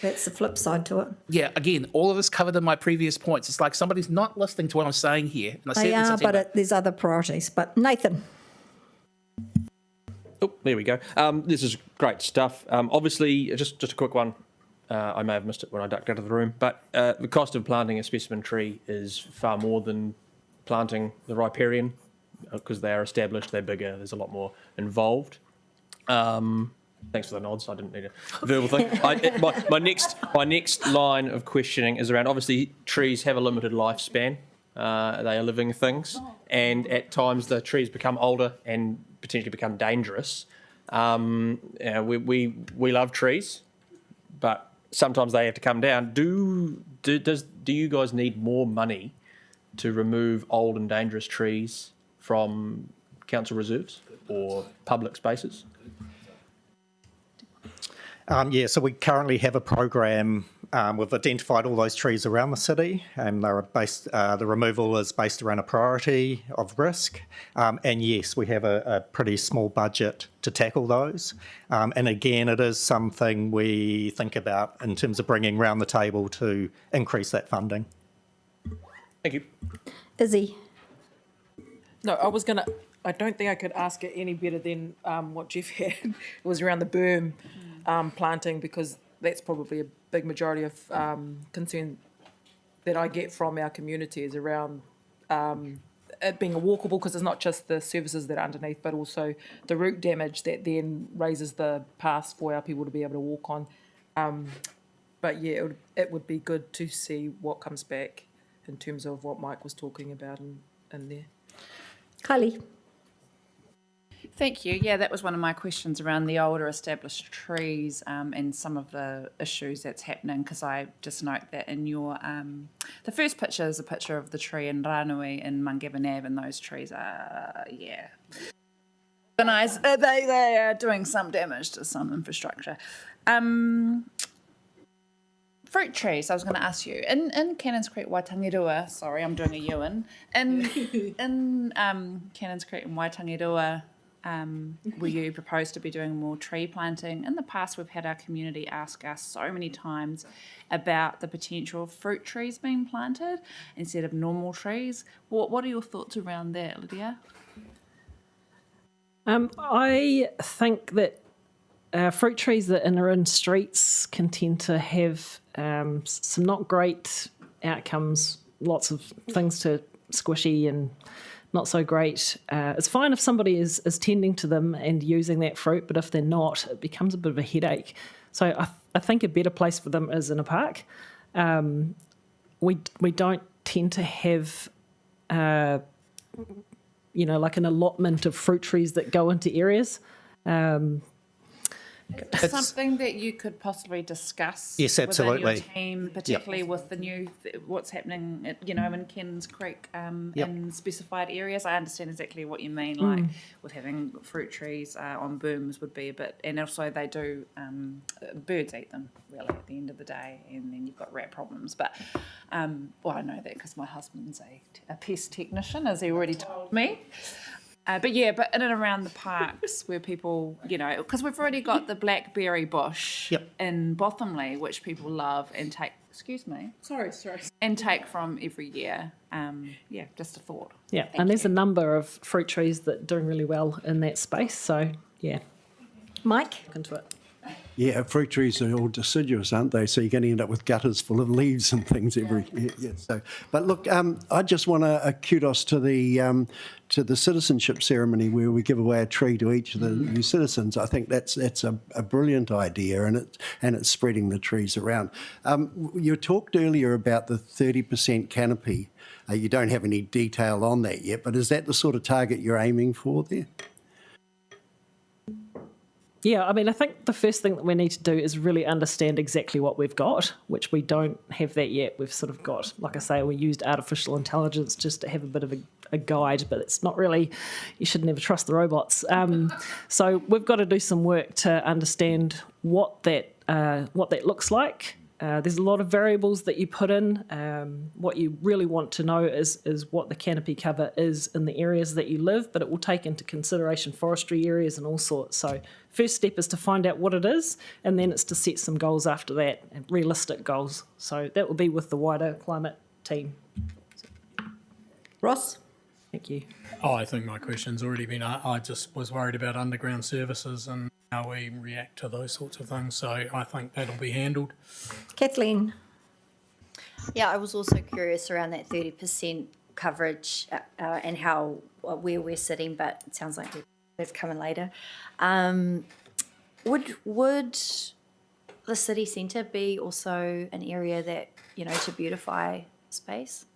That's the flip side to it. Yeah, again, all of this covered in my previous points. It's like somebody's not listening to what I'm saying here. And I They are, but there's other priorities. But Nathan. Oh, there we go. This is great stuff. Obviously, just a quick one. I may have missed it when I ducked out of the room, but the cost of planting a specimen tree is far more than planting the riparian because they are established, they're bigger, there's a lot more involved. Thanks for the nods. I didn't need a verbal thing. My next line of questioning is around, obviously, trees have a limited lifespan. They are living things, and at times the trees become older and potentially become dangerous. We love trees, but sometimes they have to come down. Do you guys need more money to remove old and dangerous trees from council reserves or public spaces? So we currently have a program. We've identified all those trees around the city, and they're based. The removal is based around a priority of risk. And yes, we have a pretty small budget to tackle those. And again, it is something we think about in terms of bringing round the table to increase that funding. Thank you. Izzy. No, I don't think I could ask it any better than what Jeff had. It was around the berm planting, because that's probably a big majority of concern that I get from our community is around it being a walkable, because it's not just the services that are underneath, but also the root damage that then raises the paths for our people to be able to walk on. But yeah, it would be good to see what comes back in terms of what Mike was talking about in there. Kylie. Thank you. Yeah, that was one of my questions around the older established trees and some of the issues that's happening, because I just note that in your, the first picture is a picture of the tree in Ranui in Mangabin Ave, and those trees are, nice. They are doing some damage to some infrastructure. Fruit trees, I was going to ask you. In Cannons Creek, Waitangirua, sorry, I'm doing a Ewan. In Cannons Creek and Waitangirua, were you proposed to be doing more tree planting? In the past, we've had our community ask us so many times about the potential of fruit trees being planted instead of normal trees. What are your thoughts around that, Lydia? I think that fruit trees that are in streets can tend to have some not great outcomes, lots of things to squishy and not so great. It's fine if somebody is tending to them and using that fruit, but if they're not, it becomes a bit of a headache. So I think a better place for them is in a park. We don't tend to have like an allotment of fruit trees that go into areas. It's something that you could possibly discuss Yes, within absolutely. your team, particularly with the new, what's happening, in Cannons Creek in specified areas. I understand exactly what you mean, like with having fruit trees on booms would be a bit, and also they do, birds eat them, really, at the end of the day, and then you've got rat problems. But, I know that because my husband's a pest technician, as he already told me. But in and around the parks where people, because we've already got the blackberry bush in Bothamley, which people love and take, sorry, and take from every year. Just a thought. Yeah, and there's a number of fruit trees that are doing really well in that space. So, yeah. Mike? Look into it. Yeah, fruit trees are all deciduous, aren't they? So you're going to end up with gutters full of leaves and things every year. Yeah, so, but look, I just want to kudos to the citizenship ceremony where we give away a tree to each of the new citizens. I think that's a brilliant idea, and it's spreading the trees around. You talked earlier about the 30% canopy. You don't have any detail on that yet, but is that the sort of target you're aiming for there? Yeah, I think the first thing that we need to do is really understand exactly what we've got, which we don't have that yet. We've sort of got, like I say, we used artificial intelligence just to have a bit of a guide, but it's not really, you should never trust the robots. So we've got to do some work to understand what that looks like. There's a lot of variables that you put in. What you really want to know is what the canopy cover is in the areas that you live, but it will take into consideration forestry areas and all sorts. So first step is to find out what it is, and then it's to set some goals after that, and realistic goals. So that will be with the wider climate team. Ross? Thank you. I think my question's already been, I just was worried about underground services and how we react to those sorts of things. So I think that'll be handled. Kathleen? Yeah, I was also curious around that 30% coverage and how where we're sitting, but it sounds like that's coming later. Would the city centre be also an area that, to beautify space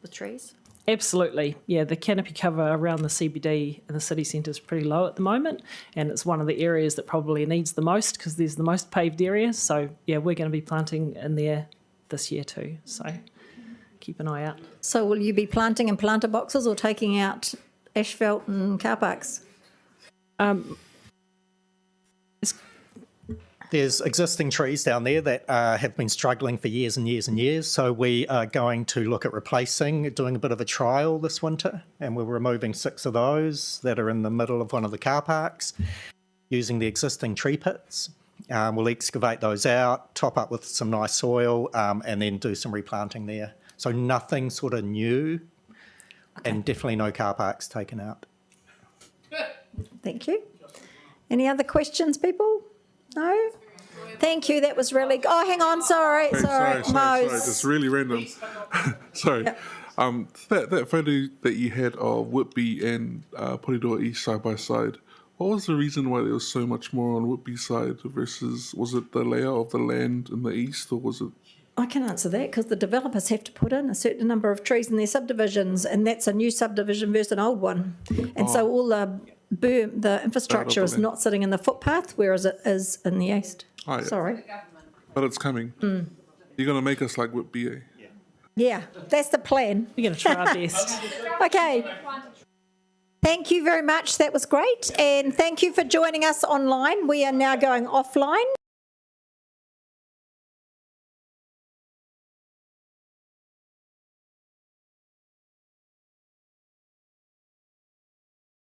with trees? Absolutely. Yeah, the canopy cover around the CBD and the city centre is pretty low at the moment, and it's one of the areas that probably needs the most because there's the most paved areas. So, yeah, we're going to be planting in there this year too. So keep an eye out. So will you be planting in planter boxes or taking out asphalt and car parks? There's existing trees down there that have been struggling for years and years and years. So we are going to look at doing a bit of a trial this winter, and we're removing 6 of those that are in the middle of one of the car parks using the existing tree pits. We'll excavate those out, top up with some nice soil, and then do some replanting there. So nothing sort of new, and definitely no car parks taken out. Thank you. Any other questions, people? No? Thank you. That was really. Oh, hang on. Sorry. Sorry, Mose. that's really random. Sorry. That photo that you had of Whitby and Porirua East side by side, what was the reason why there was so much more on Whitby side versus, was it the layout of the land in the east, or was it? I can answer that because the developers have to put in a certain number of trees in their subdivisions, and that's a new subdivision versus an old one. And so all the infrastructure is not sitting in the footpath, whereas it is in the east. Oh, yeah. Sorry. But it's coming. You're going to make us like Whitby, eh? Yeah, that's the plan. We're going to try our best. Okay. Thank you very much. That was great. And thank you for joining us online. We are now going offline.